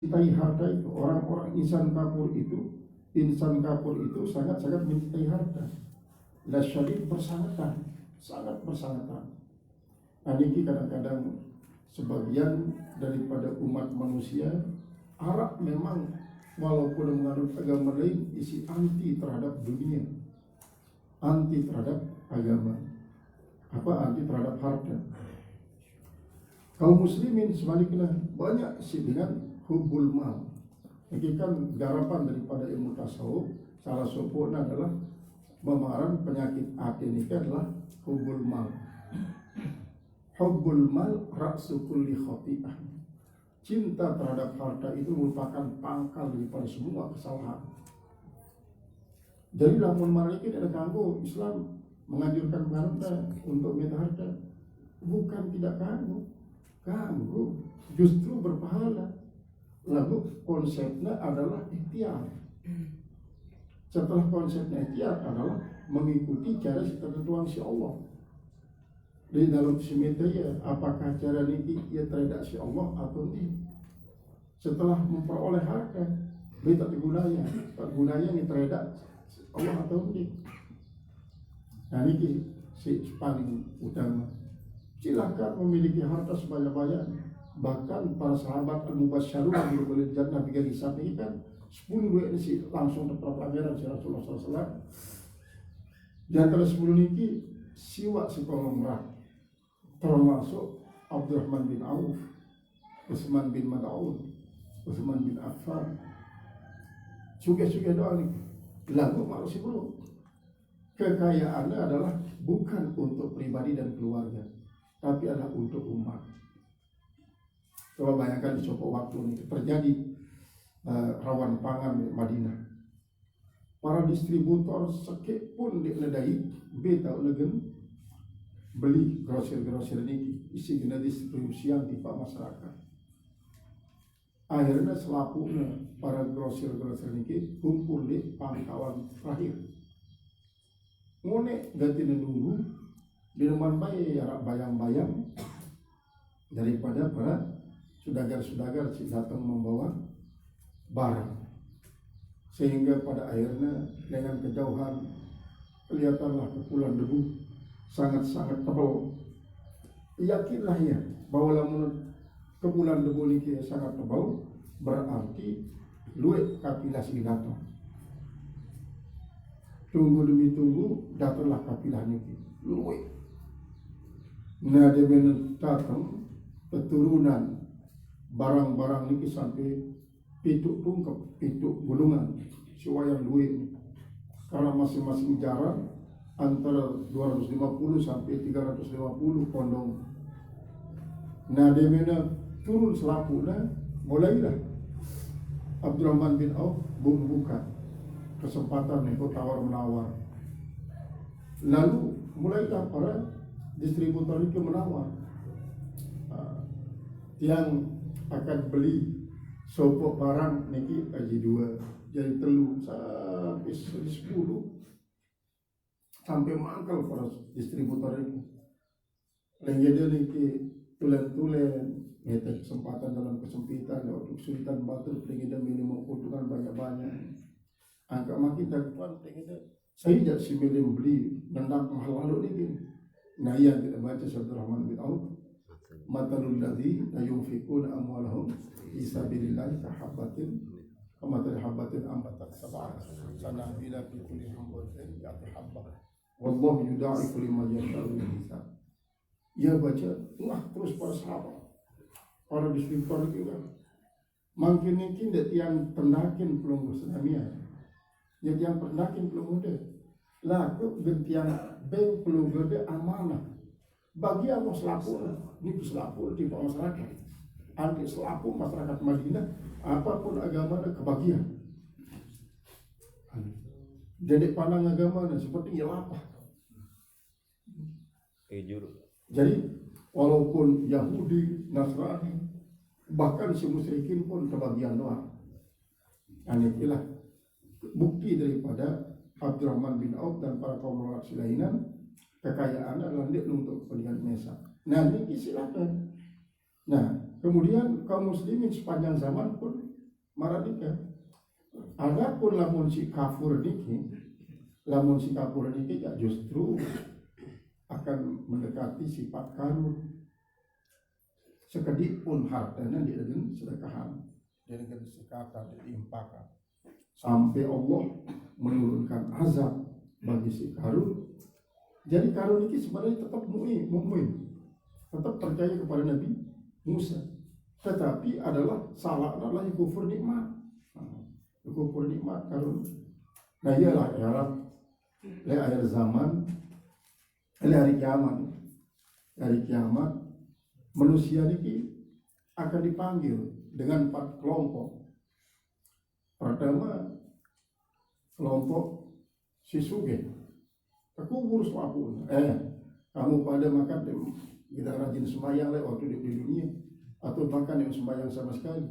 mencintai harta itu. Orang-orang insan kafir itu sangat-sangat mencintai harta. La syadid bersangatan, sangat bersangatan. Aniki kadang-kadang sebagian daripada umat manusia Arab memang walaupun menganut agama lain isi anti terhadap dunia, anti terhadap agama, anti terhadap harta. Kaum muslimin sebaliknya banyak sih dengan hubbul mal. Ini kan garapan daripada ilmu tasawuf. Salah satunya adalah memarang penyakit hati ini adalah hubbul mal. Hubbul mal ra'su kulli khati'ah. Cinta terhadap harta itu merupakan pangkal daripada semua kesalahan. Jadi lamun malaikat ada kanggo Islam menganjurkan harta untuk minta harta, bukan tidak kanggo, justru berpahala. Lalu konsepnya adalah ikhtiar. Setelah konsepnya ikhtiar adalah mengikuti cara ketentuan si Allah. Di dalam simetria apakah cara ini ia terhadap si Allah atau tidak. Setelah memperoleh harta, beta gunanya ini terhadap Allah atau tidak. Nah ini si paling utama. Silakan memiliki harta sebanyak-banyaknya. Bahkan para sahabat al-mubasysyarun bil jannah bi ghairi hisab ini kan 10 ini sih langsung terpelajaran si Rasulullah SAW. Di antara 10 ini siwa si pengumrah, termasuk Abdurrahman bin Auf, Utsman bin Mad'un, Utsman bin Affan. Suka-suka doa ini. Lalu manusia belum. Kekayaannya adalah bukan untuk pribadi dan keluarga, tapi adalah untuk umat. Coba bayangkan di suatu waktu ini terjadi rawan pangan di Madinah. Para distributor sekip pun diledai beta ulegen beli grosir-grosir ini isi guna distribusian di pak masyarakat. Akhirnya selapunya para grosir-grosir ini kumpul di pangkalan terakhir. Ngone ganti nunggu di rumah bayang-bayang daripada para sudagar-sudagar datang membawa barang, sehingga pada akhirnya dengan kejauhan kelihatanlah kepulan debu sangat-sangat tebal. Yakinlah ya bahwa lamun kepulan debu ini sangat tebal berarti luwek kapilah sing datang. Tunggu demi tunggu datanglah kapilah ini luwek. Nah dia datang keturunan barang-barang ini sampai pituk tungkep, pituk gulungan siwayang duit. Karena masing-masing jarak antara 250 sampai 350 pondong. Nah dia turun selapuna, mulailah Abdurrahman bin Auf membuka kesempatan itu tawar-menawar. Lalu mulailah para distributor itu menawar. Yang akan beli sopok barang niki gaji 2 jadi 3 sampai 10 sampai mangkal para distributor ini. Lenggede niki tulen-tulen ngete kesempatan dalam kesempitan untuk kesulitan batu lenggede minimum keuntungan banyak-banyak. Angka makin dakuan lenggede saya tidak si milim beli nendang mahal lalu niki. Nah yang kita baca Abdurrahman bin Auf matalul ladzi la yunfiquna amwalahum fi sabilillahi kahabbatin ambatat sab'a sanabila fi kulli hambatin ya'ti habba wallahu yudha'ifu liman yasha'u hisab. Ya baca terus para sahabat para distributor itu kan makin ini tiang pendakin pelunggu senamia ya tiang pendakin pelunggu deh laku gentiang beng pelunggu deh amanah bagi aku selaku ini selaku di masyarakat anti selaku masyarakat Madinah apapun agama ada kebagian. Jadi pandang agama seperti apa? Jadi walaupun Yahudi, Nasrani, bahkan si musyrikin pun kebagian doa. Inilah bukti daripada Abdurrahman bin Auf dan para kaum lainnya. Kekayaan adalah untuk kepentingan mesa. Nah ini silakan. Nah kemudian kaum muslimin sepanjang zaman pun maranika. Adapun lamun si kafur niki ya justru akan mendekati sifat karun. Sekedip pun hartanya diadakan sedekahan, diadakan sekatan, diimpakan, sampai Allah menurunkan azab bagi si karun. Jadi karun ini sebenarnya tetap mukmin, tetap percaya kepada Nabi Musa, tetapi adalah salah adalah kufur nikmat. Kufur nikmat karun. Nah iyalah akhir zaman, hari kiamat manusia ini akan dipanggil dengan 4 kelompok. Pertama kelompok si sugih, terkubur selapun. Kamu pada makan kita rajin sembahyang waktu di dunia, atau bahkan yang sembahyang sama sekali.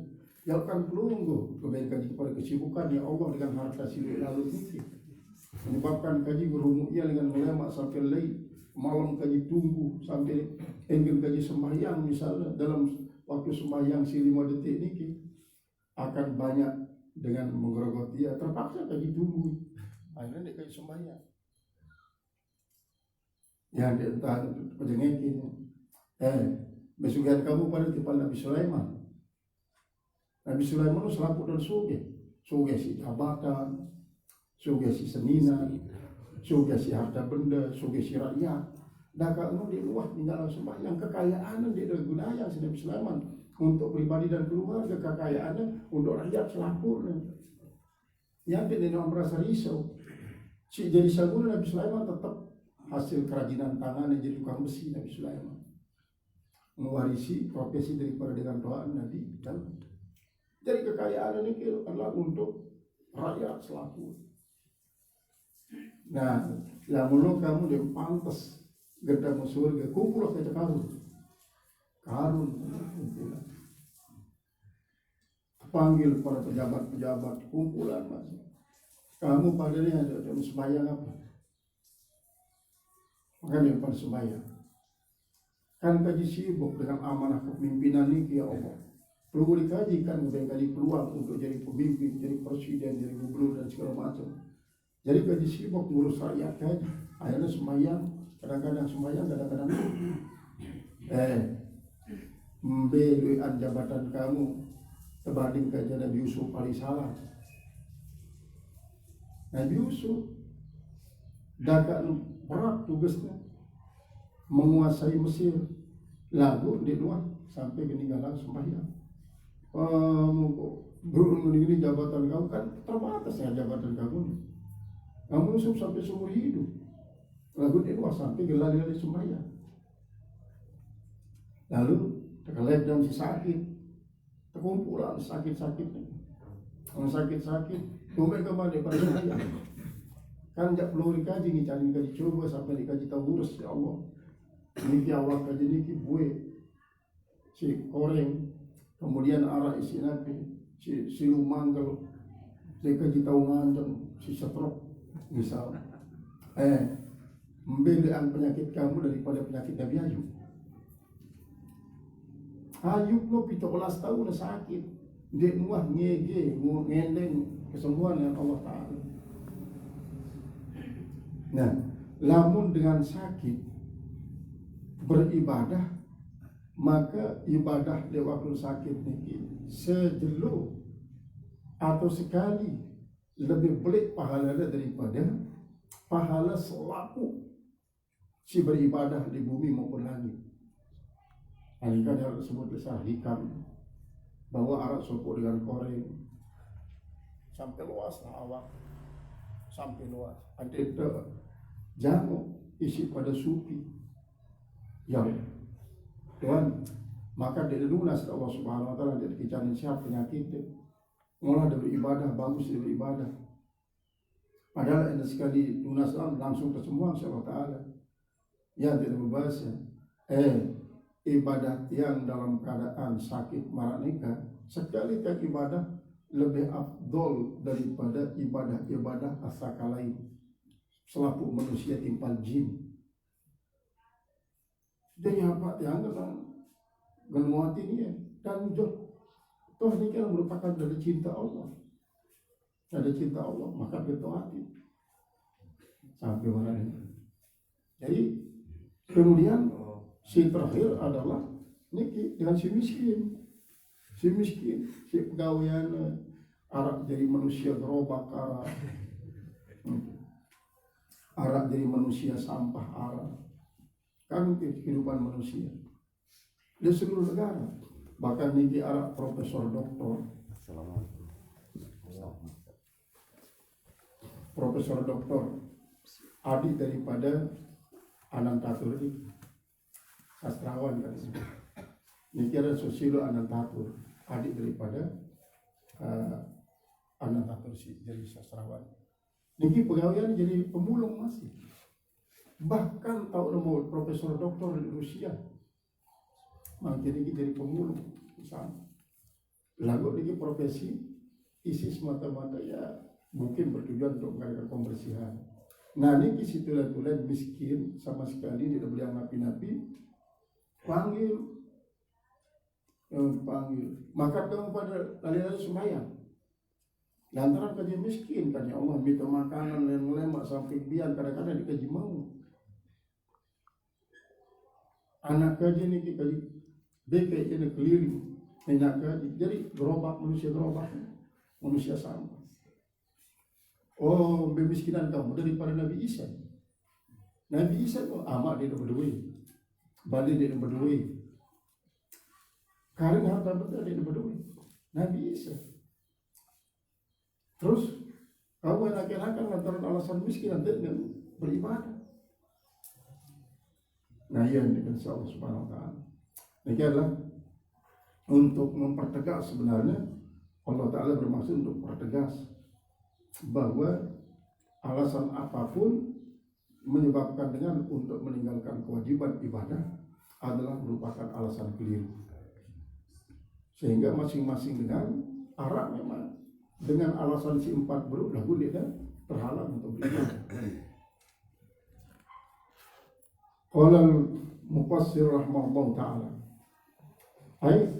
Ya kan pelunggu kebaikan kepada kesibukan ya Allah dengan harta silu lalu ini menyebabkan kaji berumu'iyah dengan ulama sampai lain malam kaji tunggu sampai ingin kaji sembahyang misalnya dalam waktu sembahyang si 5 detik ini akan banyak dengan menggerogoti ya terpaksa kaji tunggu akhirnya dia kaji sembahyang yang dientah penjengekin besugihan kamu pada tipe Nabi Sulaiman. Nabi Sulaiman itu selapu dan sugih si jabatan, sugih si senina, sugih si harta benda, sugih si rakyat. Dah kalau di luar tinggal sembahyang kekayaan dia gunanya si Nabi Sulaiman untuk pribadi dan keluarga, kekayaannya untuk rakyat selapurnya. Yang tidak merasa risau. Si jadi sabun Nabi Sulaiman tetap hasil kerajinan tangannya jadi tukang besi Nabi Sulaiman. Mewarisi profesi daripada dengan doa Nabi dan jadi kekayaan ini adalah untuk rakyat selaku. Nah, lamun kamu dia pantas gerdamu surga, kumpul ke karun. Panggil para pejabat-pejabat, kumpulan masih. Kamu padanya ada sembahyang apa? Makanya pada sembahyang. Kan kaji sibuk dengan amanah kepemimpinan ini ya Allah. Perlu dikaji kan kali peluang untuk jadi pemimpin, jadi presiden, jadi gubernur dan segala macam. Jadi kaji sibuk ngurus rakyat kaji. Akhirnya sembahyang, kadang-kadang sembahyang, kadang-kadang membeluan jabatan kamu terbanding kaji Nabi Yusuf alaihissalam. Nabi Yusuf dagang berat tugasnya menguasai Mesir, lalu di luar sampai meninggalan sembahyang. Begini jabatan kamu kan terbatas ya jabatan kamu. Kamu Yusuf sampai seumur hidup, lalu di luar sampai gelali sembahyang. Lalu terkelep dan si sakit, terkumpulan sakit-sakitnya. Orang sakit-sakit, tumben kembali pada sembahyang. Kan tidak perlu dikaji, cari coba sampai dikaji tahu urus ya Allah. Niki awak kaji niki buat si koreng, kemudian arah isi nabi, si lumanggal, si kaji tahu ngancam, si setrok, misal. Membedakan penyakit kamu daripada penyakit Nabi Ayub. Ayub lo 17 tahun sakit, dia nuah ngege, ngendeng kesembuhan yang Allah Ta'ala. Nah, lamun dengan sakit beribadah, maka ibadah di waktu sakit ini sejelo atau sekali lebih pelik pahalanya daripada pahala selaku si beribadah di bumi maupun langit. Ini kan yang disebut besar hikam bahwa arak sopok dengan koreng sampai luas lah awak, sampai luas ada jamu isi pada supi yang Tuhan maka dia lunas Allah Subhanahu Wa Taala dia kicanin siap penyakit mulai dari ibadah bagus dari ibadah padahal ada sekali lunas langsung kesembuhan Allah Taala yang tidak berbahasa ibadah yang dalam keadaan sakit maranika sekali kan ibadah lebih afdol daripada ibadah asaka lain selaku manusia timpal jin. Jadi apa yang kan genuati ini dan jod Toh ini kan merupakan dari cinta Allah. Ada cinta Allah maka bertoati sampai mana ini. Jadi kemudian si terakhir adalah niki dengan si miskin, si pegawaian arak jadi manusia gerobak arak jadi manusia sampah arak kan kehidupan manusia di seluruh negara. Bahkan niki arak profesor doktor adik daripada Anantatur sastrawan kan. Niki ada sosiolog Anantatur, adik daripada Anantatur jadi sastrawan. Niki pegawaian jadi pemulung masih. Bahkan tahu nomor profesor doktor di Rusia. Makin niki jadi pemulung sama. Lalu niki profesi isi semata-mata ya mungkin bertujuan untuk mengadakan pembersihan. Nah niki si tulen-tulen miskin sama sekali tidak boleh napi-napi. Panggil, maka kamu pada lali-lali sembahyang. Lantaran kerja miskin, kan ya Allah minta makanan dan lemak sampai biar kadang-kadang dikaji mau. Anak kerja ni kita BK ini keliling, minyak kerja, jadi gerobak manusia sampah. Oh, bemiskinan kamu daripada Nabi Isa. Nabi Isa tu amak dia berduit. Balik dia berduit. Karena harta benda dia berduit. Nabi Isa. Terus kamu enak-enakan lantaran alasan miskin nanti beribadah. Nah yang dengan Allah Subhanahu Wa Taala. Ini adalah untuk mempertegas sebenarnya Allah Taala bermaksud untuk mempertegas bahwa alasan apapun menyebabkan dengan untuk meninggalkan kewajiban ibadah adalah merupakan alasan keliru. Sehingga masing-masing dengan arak memang dengan alasan si empat beruk lagu dia terhalang untuk beribadah. Qala al-mufassir rahimahullah ta'ala ay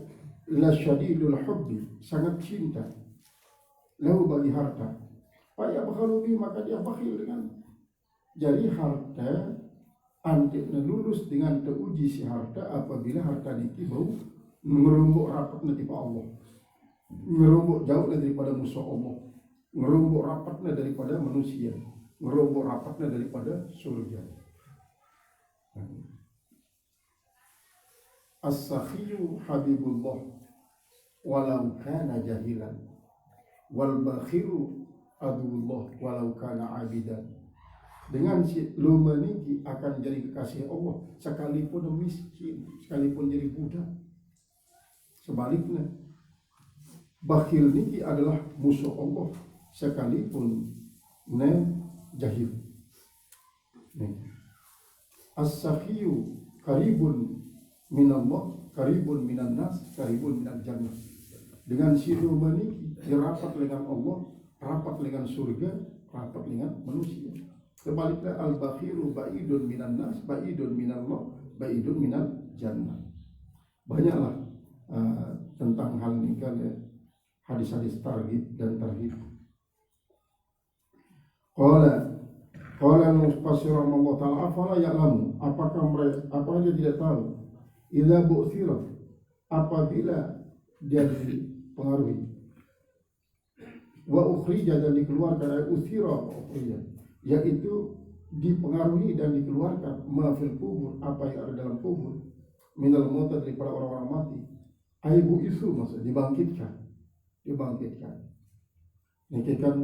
la syadidul hubbi, sangat cinta lahu bagi harta. Payah bakhalubi, maka dia bakhil dengan. Jadi harta antiknya lulus dengan teruji si harta apabila harta niki bau ngerumbuk rapatnya tipe Allah, ngerumbuk jauh daripada musuh Allah, ngerumbuk rapatnya daripada manusia, ngerumbuk rapatnya daripada surga. As-sakhiyu habibullah walau kana jahilan wal bakhiru adullah walau kana abidan. Dengan si lumba niki akan jadi kekasih Allah sekalipun miskin, sekalipun jadi budak. Sebaliknya bakhil niki adalah musuh Allah sekalipun jahil. As-sakhiyu qaribun minallah, qaribun minan nas, qaribun minal jannah. Dengan si lumba niki rapat dengan Allah, rapat dengan surga, rapat dengan manusia. Sebaliknya al-bakhiru ba'idun minan nas, ba'idun minallah, ba'idun minal jannah. Banyaklah tentang hal ini kan ya, hadis-hadis targhib dan tarhib. Qala al-mufassir rahimahullah ta'ala afala ya'lamu, apakah dia tidak tahu idza bu'thira, apabila dia dipengaruhi wa ukhrija, dan dikeluarkan dari uthira wa ukhrija, yaitu dipengaruhi dan dikeluarkan mafil kubur, apa yang ada dalam kubur, minal mauta, daripada orang-orang mati, aibu isu, maksud dibangkitkan. Ini kan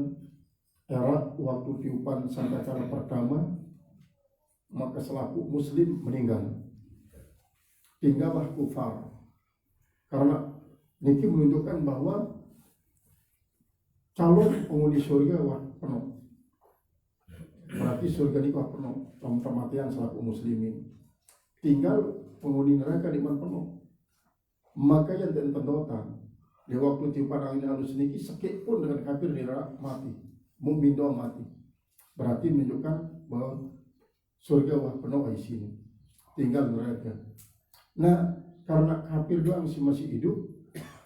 era waktu tiupan sangkakala pertama, maka selaku muslim meninggal, tinggallah kufar. Karena niki menunjukkan bahwa calon penghuni surga wah penuh. Berarti surga ini wah penuh dalam kematian selaku muslimin. Tinggal penghuni neraka di mana penuh. Maka yang dan pendotan di waktu tiupan angin halus niki sekik pun dengan kafir di neraka mati, mukmin doang mati. Berarti menunjukkan bahwa surga wah penuh di sini. Tinggal neraka. Nah, karena kafir doang masih hidup,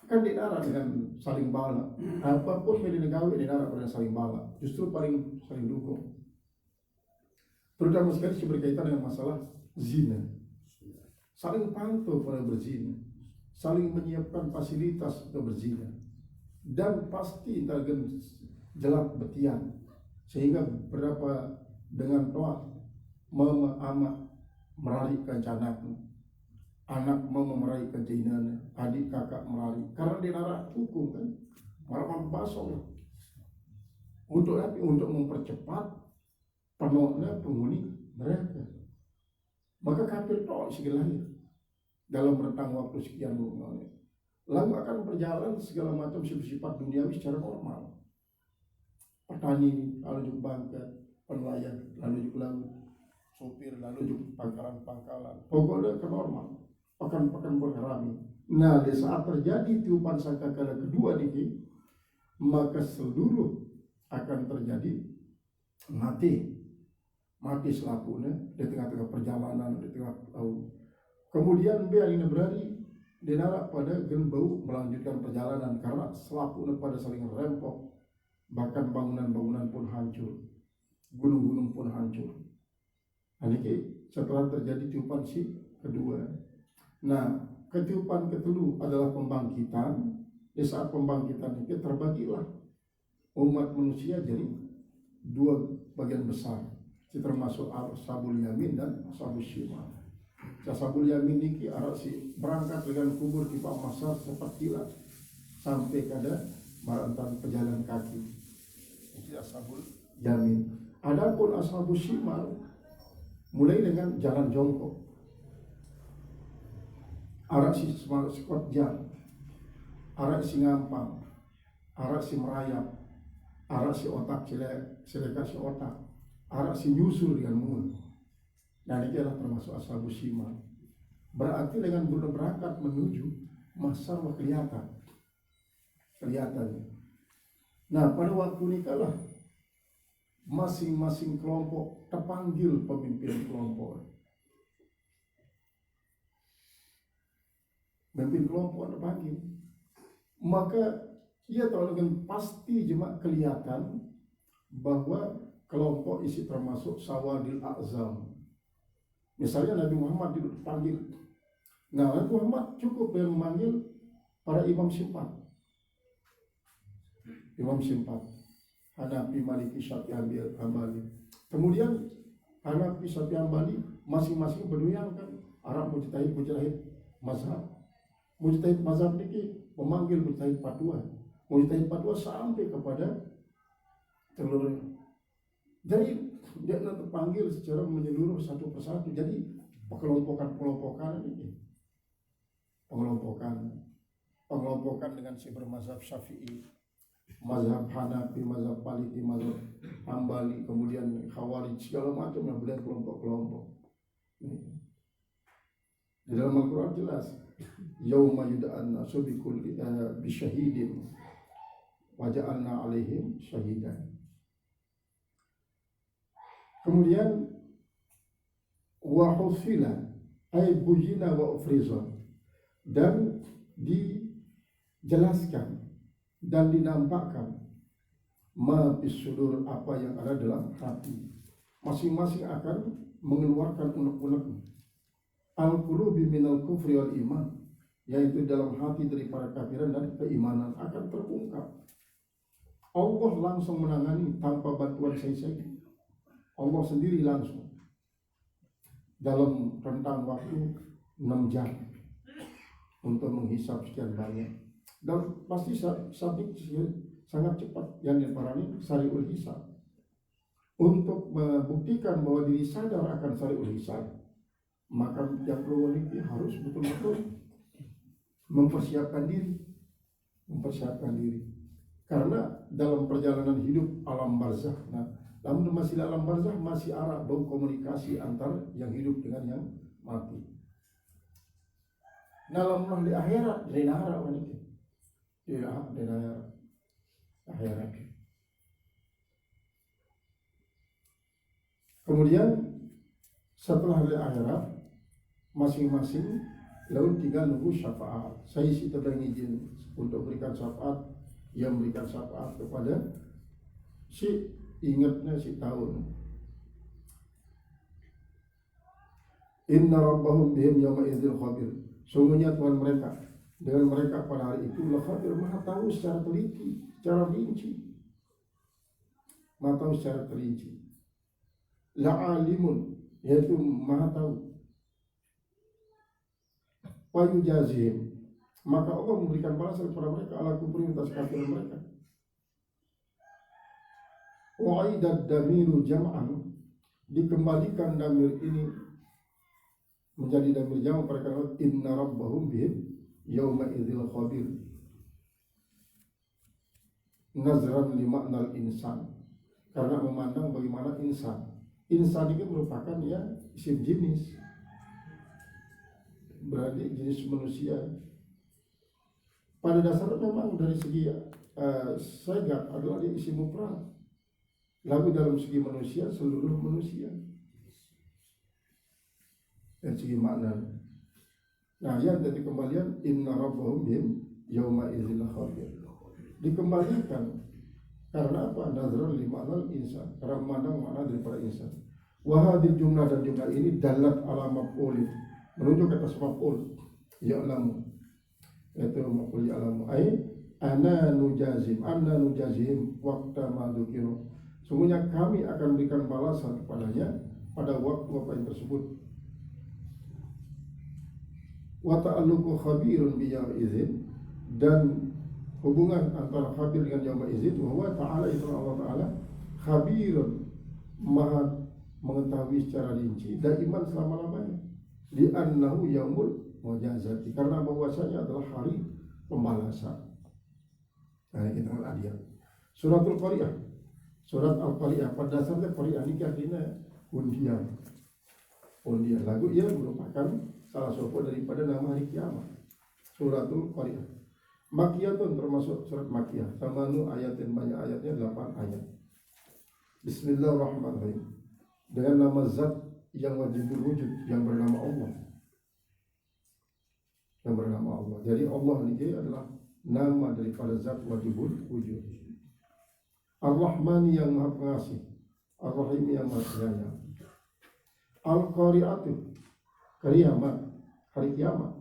kan dinara dengan saling bala. Apapun yang digawe dinara dengan saling bala. Justru paling saling dukung. Terutama sekali berkaitan dengan masalah zina. Saling pantau pada berzina, saling menyiapkan fasilitas untuk berzina, dan pasti intelligent jelak betian, sehingga berapa dengan toa mama amak melarikan anaknya, anak mau melarikan jinanya, adik kakak melari, karena dia nara hukum kan, malah pasong untuk apa? Untuk mempercepat penuhnya penghuni mereka. Maka kafir toh segalanya dalam rentang waktu sekian lalu akan berjalan segala macam sifat duniawi secara normal. Petani lalu juga bangkat, penelayan lalu juga sopir lalu juga pangkalan. Pokoknya ke normal. Pekan-pekan berharami. Nah, di saat terjadi tiupan sangkakala kedua ini, maka seluruh akan terjadi mati selakunya di tengah-tengah perjalanan, di tengah tahun. Kemudian biar ini berani dinara pada bau melanjutkan perjalanan karena selakunya pada saling rempok, bahkan bangunan-bangunan pun hancur, gunung-gunung pun hancur. Nah, ini setelah terjadi tiupan si kedua. Nah, ketiupan kedua adalah pembangkitan. Di saat pembangkitan ini terbagilah umat manusia jadi dua bagian besar, termasuk ashabul yamin dan ashabul shimal. Ashabul yamin ini arah si berangkat dengan kubur di Pak Masar sempat kilat sampai kada marantan pejalan kaki. Itu ashabul yamin. Adapun ashabul shimal mulai dengan jalan jongkok, arah si sekot jam, arah si ngampang, arah si merayap, arah si otak seleka si otak, arah si nyusul dengan mulut. Dan ini adalah termasuk ashabus shimal. Berarti dengan berangkat menuju masalah kelihatan. Nah, pada waktu ini kalah masing-masing kelompok terpanggil pemimpin kelompok. Pemimpin kelompok terpanggil. Maka ia tahu dengan pasti jemaah kelihatan bahwa kelompok isi termasuk Sawadil A'zam. Misalnya Nabi Muhammad dipanggil. Nah, Nabi Muhammad cukup yang memanggil para imam simpat. Hanafi, Maliki, Syafi'i, Hambali. Kemudian Hanafi, Syafi'i, Hambali masing-masing berduyangkan Arab mujtahid mazhab. Mujtahid mazhab ini memanggil mujtahid fatwa. Mujtahid fatwa sampai kepada seluruh. Jadi dia terpanggil secara menyeluruh satu persatu. Jadi pengelompokan ini, pengelompokan dengan si bermazhab Syafi'i, mazhab Hanafi, mazhab Maliki, mazhab Hambali, kemudian Khawarij, segala macam yang beliau kelompok-kelompok. Di dalam Al-Quran jelas, yauma yud'an nasu bisyahidin wa ja'alna alaihim syahidan. Kemudian wa hufila ay bujina wa ufriza, dan dijelaskan dan dinampakkan ma bisudur, apa yang ada dalam hati. Masing-masing akan mengeluarkan unek-unek al-qulubi minal kufri wal iman, yaitu dalam hati dari para kafiran dan keimanan akan terungkap. Allah langsung menangani tanpa bantuan saya. Allah sendiri langsung dalam rentang waktu 6 jam untuk menghisap sekian banyak, dan pasti sabit sangat cepat. Yang diparani sariul hisab, untuk membuktikan bahwa diri sadar akan sariul hisab, maka yang perlu ini harus betul-betul mempersiapkan diri, karena dalam perjalanan hidup alam barzakh, namun masih dalam barzakh masih ada bau komunikasi antara yang hidup dengan yang mati. Dalam di akhirat di akhirat. Kemudian setelah di akhirat masing-masing lalu tinggal nunggu syafaat. Saya sih tebang izin untuk berikan syafaat, yang memberikan syafaat kepada si ingatnya si tahun. Inna rabbahum bihim yawma idzil khabir. Sungguhnya Tuhan mereka dengan mereka pada hari itu khabir, maha tahu secara teliti, secara rinci. Maha tahu secara terinci. La'alimun, yaitu maha tahu. Wa yujazihim, maka Allah memberikan balasan kepada mereka ala kufri atas kafiran mereka. Wa'idad damiru jam'an, dikembalikan damir ini menjadi damir jam' mereka. Inna rabbahum bihim yawma idzil khabir. Nazran li ma'nal insan, karena memandang bagaimana insan. Insan ini merupakan ya isim jenis, berarti jenis manusia. Pada dasarnya memang dari segi segak adalah dia isim mufrad. Lalu dalam segi manusia, seluruh manusia. Dan segi makna. Nah, yang tadi kembalian inna rabbahum bihim yauma idzil khabir. Dikembalikan karena apa? Nazran li ma'nal insan, karena memandang makna daripada insan. Wa hadhihi jumlah, dan jumlah ini dalat ala maf'ul, menunjuk atas maf'ul ya'lamu, yaitu maf'ul ya'lamu ay anna nujazim waqta ma dzukiru. Sungguhnya kami akan berikan balasan kepadanya pada waktu apa yang tersebut. Wa ta'alluqu khabirun bi ya'izin, dan hubungan antara khabir dengan yauma izin, bahwa ta'ala itu Allah Ta'ala khabirun, maha mengetahui secara rinci dan iman selama-lamanya. Di annahu yaumul mujazati, karena bahwasanya adalah hari pembalasan. Nah, kita lihat suratul Qari'ah, surat Al-Qari'ah. Pada dasarnya Qari'ah ini artinya undian. Lagu ia merupakan salah satu daripada nama hari kiamat. Suratul Qari'ah Makiyatun, termasuk surat Makiyah. Tamanu ayatin, banyak ayatnya, 8 ayat. Bismillahirrahmanirrahim. Dengan nama zat yang wajibul wujud, yang bernama Allah. Yang bernama Allah. Jadi Allah ini adalah nama daripada zat wajibul wujud. Ar-Rahmani yang maha pengasih, Ar-Rahim yang maha penyayang. Al-Qari'atu, kiamat, hari kiamat.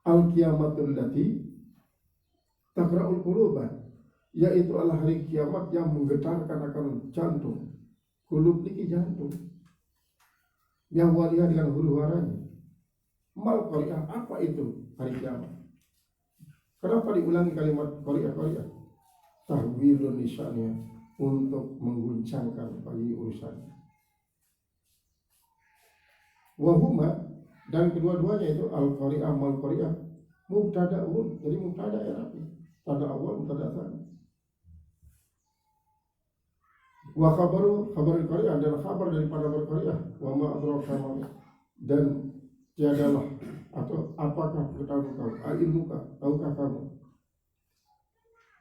Al-Qiyamatul lati takra'ul quluban, yaitu adalah hari kiamat yang menggetarkan akan jantung. Kulub niki jantung, yang walia dengan huru-haranya. Mal Qari'ah, apa itu hari kiamat? Kenapa diulangi kalimat Qari'ah? Tahwilun nisannya, untuk mengguncangkan bagi urusannya. Wahuma, dan kedua-duanya itu Al-Qari'ah, Mal Qari'ah, mubtada'un, jadi mubtada ya Rabbi, pada awal mubtada tsani. Wa khabaru Qari'ah, dan kabar daripada Qari'ah. Wa ma adraka ma, dan tiadalah atau apakah pengetahuan kau, ilmuka, tahukah kamu?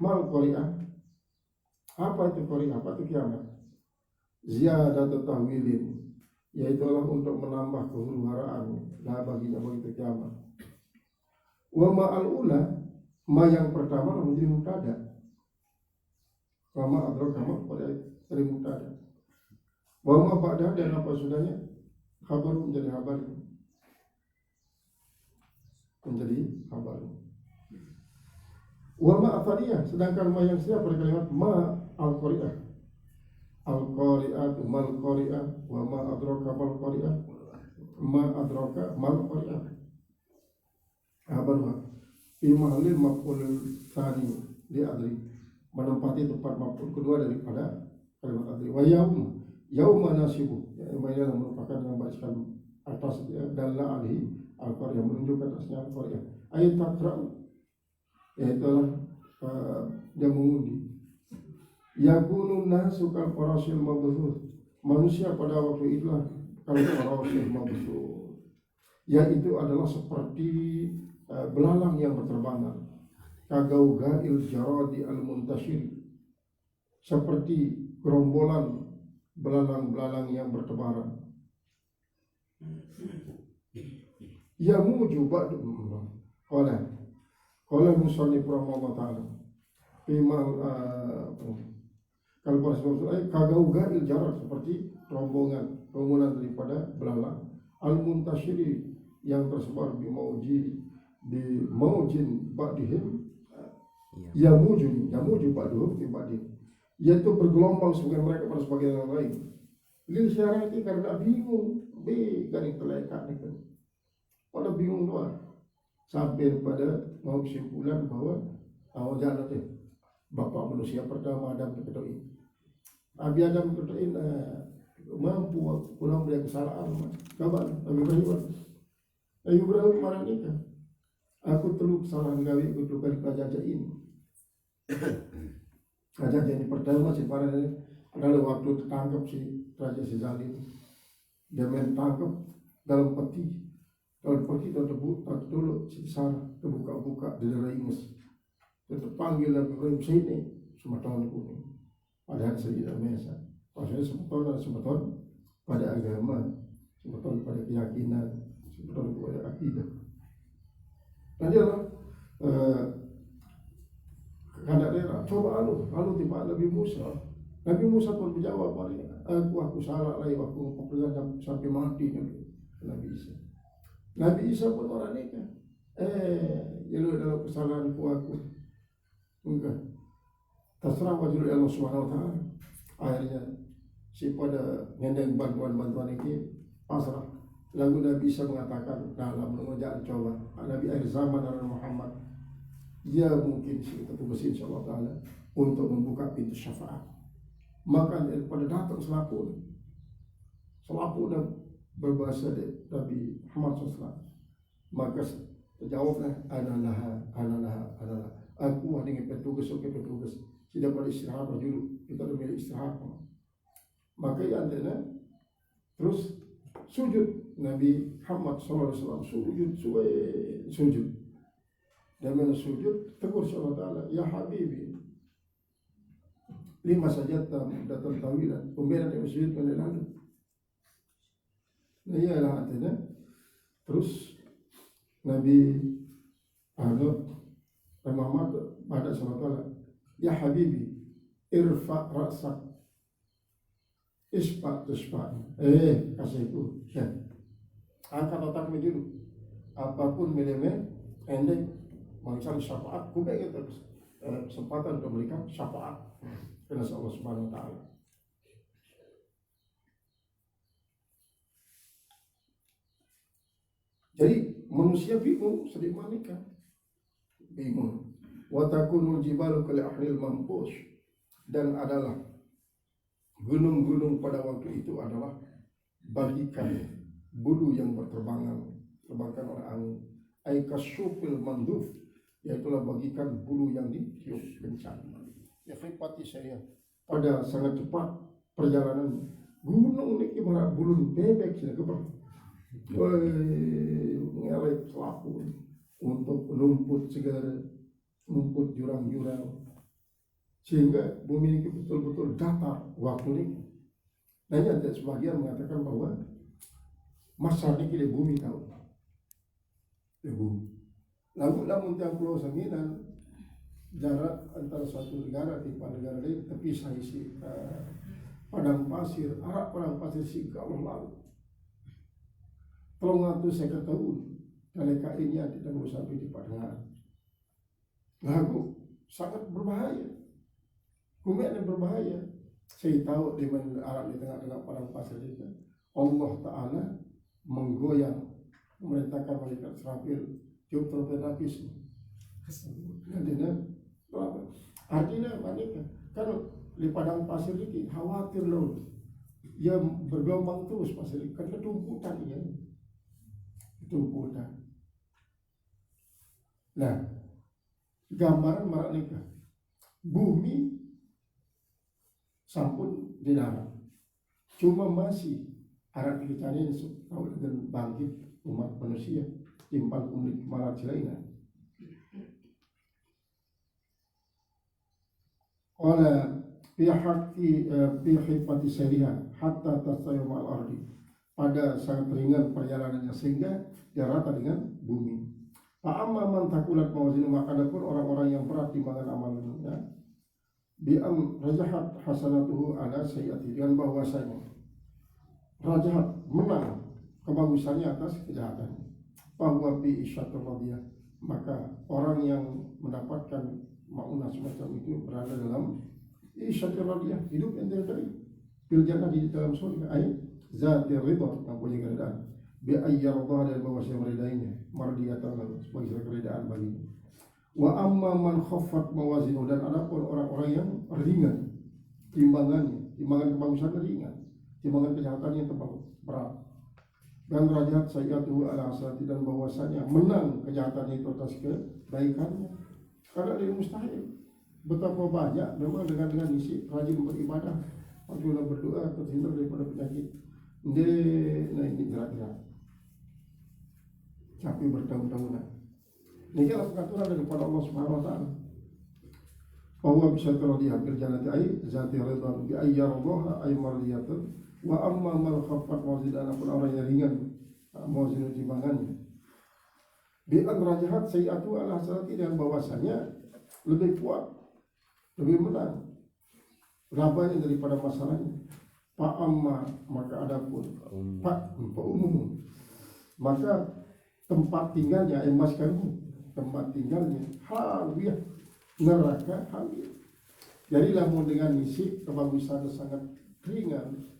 Mal Qari'ah, apa itu Qari'ah, apa itu kiamat? Ziyadatu tahwilin, yaitu adalah untuk menambah kehuru-haraan lah baginya begitu kiamat. Wa ma al-ula, ma yang pertama menjadi mubtada. Wa ma adraka ma dari mubtada. Wa ma ba'da, dan apa sudahnya, khabar menjadi kabar. Wa ma afariyah, sedangkan ma yang siap pada kalimat ma al-Qari'ah. Al-Qari'ah, mal Qari'ah, wa ma adraka mal Qari'ah, ma adraka mal Qari'ah. Kabarnya fi mahallil maf'ul tsani li adri, menempati tempat maf'ul kedua daripada kalimat adri. Wa yauma nasibu, yauma yang merupakan yang bariskan atas dalla alaihi al-Qari'ah, menunjukkan atasnya al-Qari'ah. Ayat takra'u, yaitu yang mengundi. Yakunun nasu kal farasil mabthus, manusia pada waktu itulah kal farasil mabthus, yaitu adalah seperti belalang yang berterbangan. Kagaugail jaradi al muntashir, seperti gerombolan belalang-belalang yang bertebaran. yamuju ba'du qala musannif rahimahullah ta'ala Pimal kalau Rasulullah kagauga jarak seperti rombongan daripada belalang al-muntashiri yang tersebar di maujin ba'dihim yamuju ba'duhum di ba'dihim, yaitu bergelombang sebagian mereka pada sebagian yang lain lil syarati karena bingung garing telekat itu pada bingung doang sampai pada mau kesimpulan bahwa awal jalan itu Bapak manusia pertama Adam berkatakan Abi Adam berkata mampu pulang dari kesalahan kabar Nabi Ibrahim marah nikah aku teluk kesalahan gawe aku tukar kajajah ini kajajah ini pertama si para adalah waktu tertangkap si Raja si Zalim dia main tangkap dalam peti tak dulu si Sarah terbuka-buka di daerah ingus terpanggil Nabi Ibrahim sini semua tahun kuning padahal saya tidak biasa maksudnya sebetulnya pada agama sebetulnya pada keyakinan sebetulnya pada akidah nanti lah kada rela coba lalu tiba Nabi Musa pun menjawab aku salah lah aku peperangan sampai mati Nabi Isa pun orang nikah lalu dalam kesalahanku aku enggak terserah wajib Allah Subhanahu wa taala akhirnya si pada ngendeng bantuan ini pasrah lalu Nabi Isa mengatakan dalam mengejar coba Nabi akhir zaman Nabi Muhammad dia mungkin kita tugas insyaallah taala untuk membuka pintu syafaat maka daripada datang selaku dan berbahasa Nabi Muhammad SAW maka terjawablah analah aku hanya petugas tidak boleh istirahat dulu kita boleh istirahat maka yang antara terus sujud Nabi Muhammad SAW sujud dan mana sujud tegur Allah Ta'ala ya Habibi lima saja datang tawilan pembelaan yang sujud pada lalu nah ialah antara terus Nabi Muhammad pada SAW ya Habibi irfa' ra'sak ispa' kasihku ya angkat otakmu dulu apapun milihnya endek mencari syafaat kubek itu kesempatan untuk memberikan syafaat kepada Allah Subhanahu wa taala. Jadi manusia bingung sedih nikah bingung wa takunul jibalu kal ahlil mampus dan adalah gunung-gunung pada waktu itu adalah bagikan bulu yang terbangkan oleh angin ay kasyufil manduf yaitulah bagikan bulu yang ditiup kencang ya fripati saya pada sangat cepat perjalanan gunung ini gimana bulu bebek sih kebar ngelek selaput untuk lumput segala lumput jurang-jurang sehingga bumi ini betul-betul datar waktu ini. Nah ada sebagian mengatakan bahwa masa ini bumi tahu bumi. Namun yang pulau Sanginan jarak antara satu negara di negara lain terpisah isi padang pasir arah padang pasir si Allah lalu. Kalau ngatu saya tahun mereka ini tidak mau sampai di padang. Lagu sangat berbahaya. Bumi ini berbahaya. Saya tahu di mana arah di tengah-tengah padang pasir itu Allah Ta'ala menggoyang memerintahkan malaikat Israfil tiup trompet lapis. Artinya malaikat kalau di padang pasir ini khawatir loh dia bergelombang terus pasir ini kan ketumputan ya ketumputan. Nah gambaran malaikat bumi sampun di darat cuma masih arah kita ini tahu dengan bangkit umat manusia timpal umat malat lainnya. Qala fi hifati sariha hatta tasayum al-ardi pada sangat ringan perjalanannya sehingga dia rata dengan bumi. Fa'amma man takulat mawazinu, maka adapun orang-orang yang berat timbangan amalannya, bi'am rajahat hasanatuhu ala sayyati, dengan bahwasanya rajahat menang kebagusannya atas kejahatannya. Bahwa bi isyatul radiyah, maka orang yang mendapatkan maunah semacam itu berada dalam isyatul radiyah, hidup yang dari fil jannah, di dalam surga, ayat zati ridha, yang punya keredaan, bi ayyardah, dan bahwasanya meridainya, mardiyatan lahu, sebagai keredaan baginya. Wa amma man khaffat mawazinu, dan adapun orang-orang yang ringan timbangannya, timbangan kebagusannya ringan, timbangan kejahatannya tebal berat, dan derajat sayyatuhu ala hasanati, dan bahwasanya menang kejahatannya itu atas kebaikannya. Karena dia mustahil. Betapa banyak memang dengan isi rajin beribadah, rajin berdoa, terhindar daripada penyakit. Nah ini gerak-gerak capek bertahun-tahunan. Ini adalah pengaturan daripada Allah Subhanahu wa taala. Bahwa bisa terlihat berjalan ay zati ridha bi ayyardah ay mardiyatan, wa amma man khaffat mawazin, pun orang yang ringan mawazin timbangannya, bi an rajahat sayyatu ala hasanati, dan bahwasanya lebih kuat, lebih menang labanya daripada masalahnya. Fa amma, maka adapun fa umum, maka tempat tinggalnya maskanmu, tempat tinggalnya hawiyah, neraka hawiyah. Jadi lamun dengan misi kebagusan sangat ringan,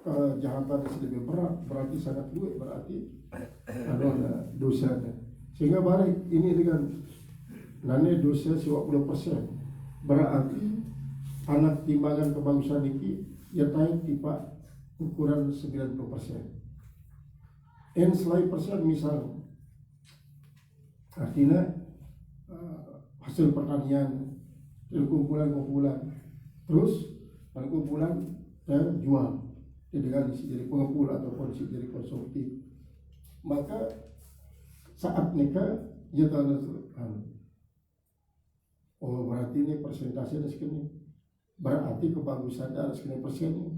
kejahatan lebih berat, berarti sangat luwih, berarti ada dosanya. Sehingga balik ini dengan nane dosa 20%, berarti anak timbangan kebagusan ini ya tahu tipe ukuran 90%. En selain persen misal, artinya hasil pertanian dari kumpulan-kumpulan, terus dari kumpulan jual, dengan jadi pengepul ataupun jadi konsumtif, maka saat nikah dia tahu, oh berarti ini persentasenya segini, berarti kebagusan ada segini persennya.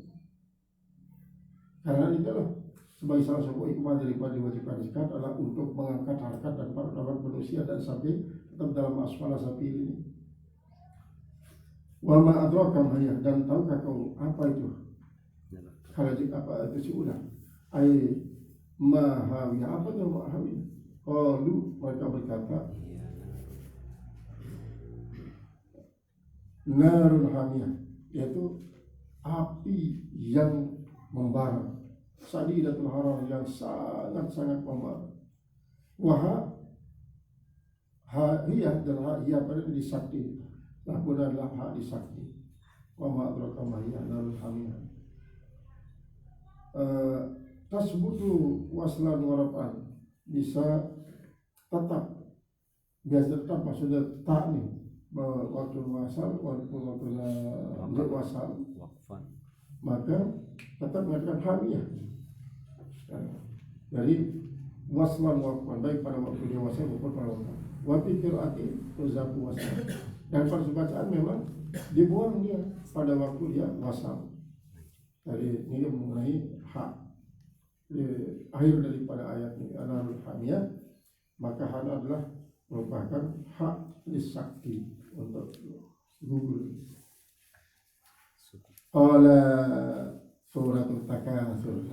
Karena ini adalah sebagai salah satu hikmah daripada diwajibkan zakat adalah untuk mengangkat harkat dan martabat manusia dan sampai tetap dalam asfala sapi ini. Wa ma adraka ma hiya, dan tahukah kau apa itu? Kalau apa itu si ulah? Ai mahawiyah, apa itu mahawiyah? Qalu, mereka berkata, narul hamiyah, yaitu api yang membara, sadidatul harar, yang sangat-sangat membara. Wah hiyah, dan hiyah pada di sakti, lakun adalah hak di sakti. Wa ma adraka ma hiya narul hamiyah. Tasbutu waslan warafan, bisa tetap, biasa tetap, maksudnya tak nih waktu wasal walaupun waktu wasal, maka tetap mengatakan hamiyah. Jadi waslan wakfan, baik pada waktu dewasa maupun pada waktu wapikir ati tuzaku wasal, dan pada bacaan memang dibuang dia pada waktu dia wasal. Jadi ini mengenai hak akhir daripada ayat ini, anarul hamiyah, maka hal adalah merupakan hak disakti untuk gugur. Qala suratul Takatsur,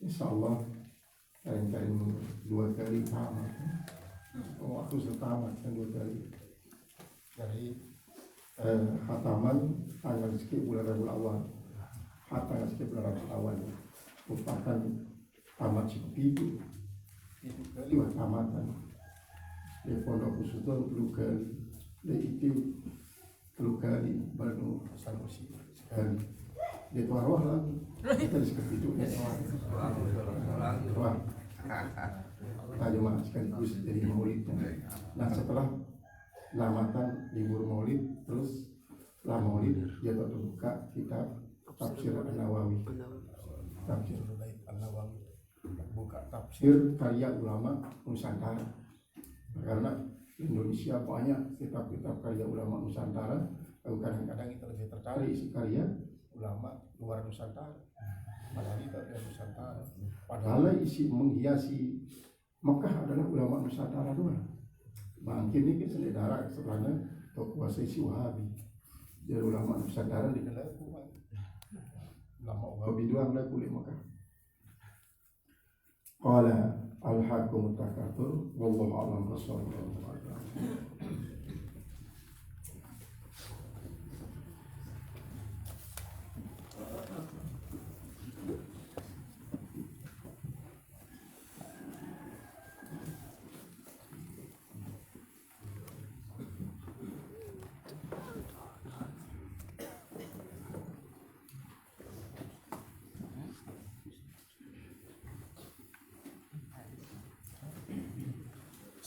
insyaallah kalian 2 kali tamat, waktu setamat kan 2 kali. Jadi khataman tanggal sekian bulan Rabiul Awal, tanggal sekian bulan Rabiul Awal merupakan tamat seperti itu kali tamatan. Di pondok Kusutun 10 kali, di itu 10 kali, baru sanusi sekali. Di Tuarwah lagi, kita seperti itu. Wah, aja mah sekaligus jadi maulidnya. Nah setelah lamatan libur maulid, terus setelah maulid dia terbuka kitab Tafsir An-Nawawi, Tafsir An-Nawawi, buka tafsir karya ulama Nusantara. Karena Indonesia banyak kitab-kitab karya ulama Nusantara, kadang-kadang kita lebih tertarik isi karya ulama luar Nusantara. Padahal itu adalah Nusantara. Padahal isi menghiasi Mekah adalah ulama Nusantara doang. Mungkin ini saudara sebenarnya kuasa isi Wahabi. Jadi ulama Nusantara dikenal kuat. Ulama Wahabi doang lah kulit Mekah. Qala al-haqqu takatsur wallahu a'lam bishawab.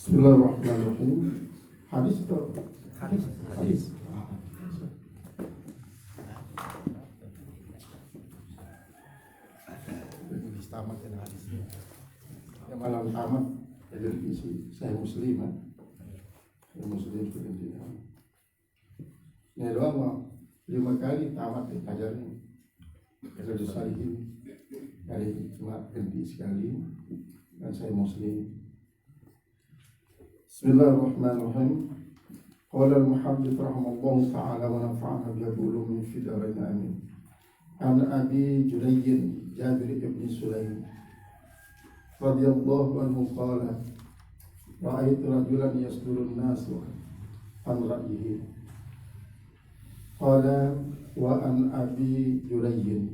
Bismillahirrahmanirrahim. Hadis itu hadis. Hadis tamat dan hadis. Yang malam tamat dari isi saya muslim kan. Saya muslim seperti ini. Ini doang mau 5 kali tamat diajarin. Kalau disalihin kali cuma ganti sekali dan saya muslim. Bismillahirrahmanirrahim. Qala al-muhaddits rahimahullah ta'ala wa nafa'ana bi ulumi fi darain amin. An Abi Jurayy Jabir ibn Sulaim radhiyallahu anhu qala ra'aitu rajulan yasdurun nasu an ra'yihi. Qala wa an Abi Jurayy.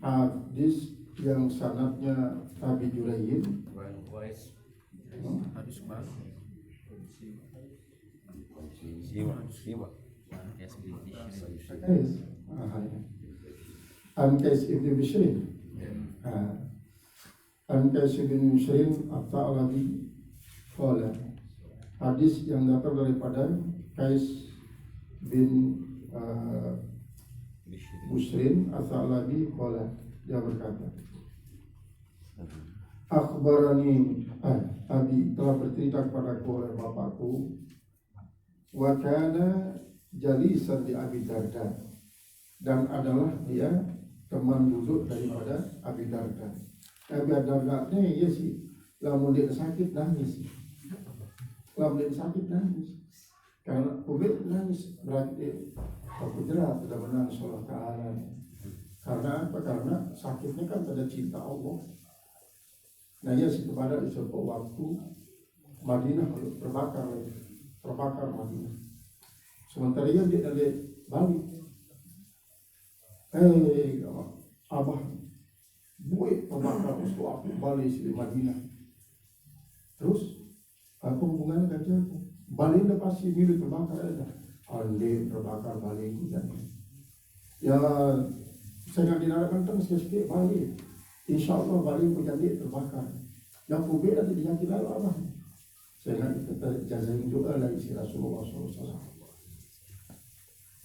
Hadis yang sanadnya Abi Jurayy Hadis baru. An-Qais ibn Bishrin. An-Qais ibn Bishrin At-Ta'labi qala. Hadis yang datang daripada Qais bin Bishrin At-Ta'labi qala, dia berkata, akhbarani abi, telah bercerita kepadaku oleh bapakku, wa kana jalisan di Abi Darda, dan adalah dia teman duduk daripada Abi Darda. Abi Darda ni ya sih, lamun dia sakit nangis, lamun dia sakit nangis, karena COVID nangis, berarti aku jerat sudah menangis Allah Ta'ala. Karena apa? Karena sakitnya kan pada cinta Allah. Nah ya sih kepada suatu waktu Madinah terbakar Madinah. Sementara dia dari Bali. Abah, buat terbakar waktu Bali di Madinah. Terus apa hubungannya kerjaku? Bali udah pasti milik terbakar aja. Ande terbakar Bali itu dan ya saya nggak dinarakan terus ke Bali. Insya Allah Bali menjadi terbakar. Yang kubik ada di hati lalu apa? Saya nak kita jazain doa lagi si Rasulullah SAW.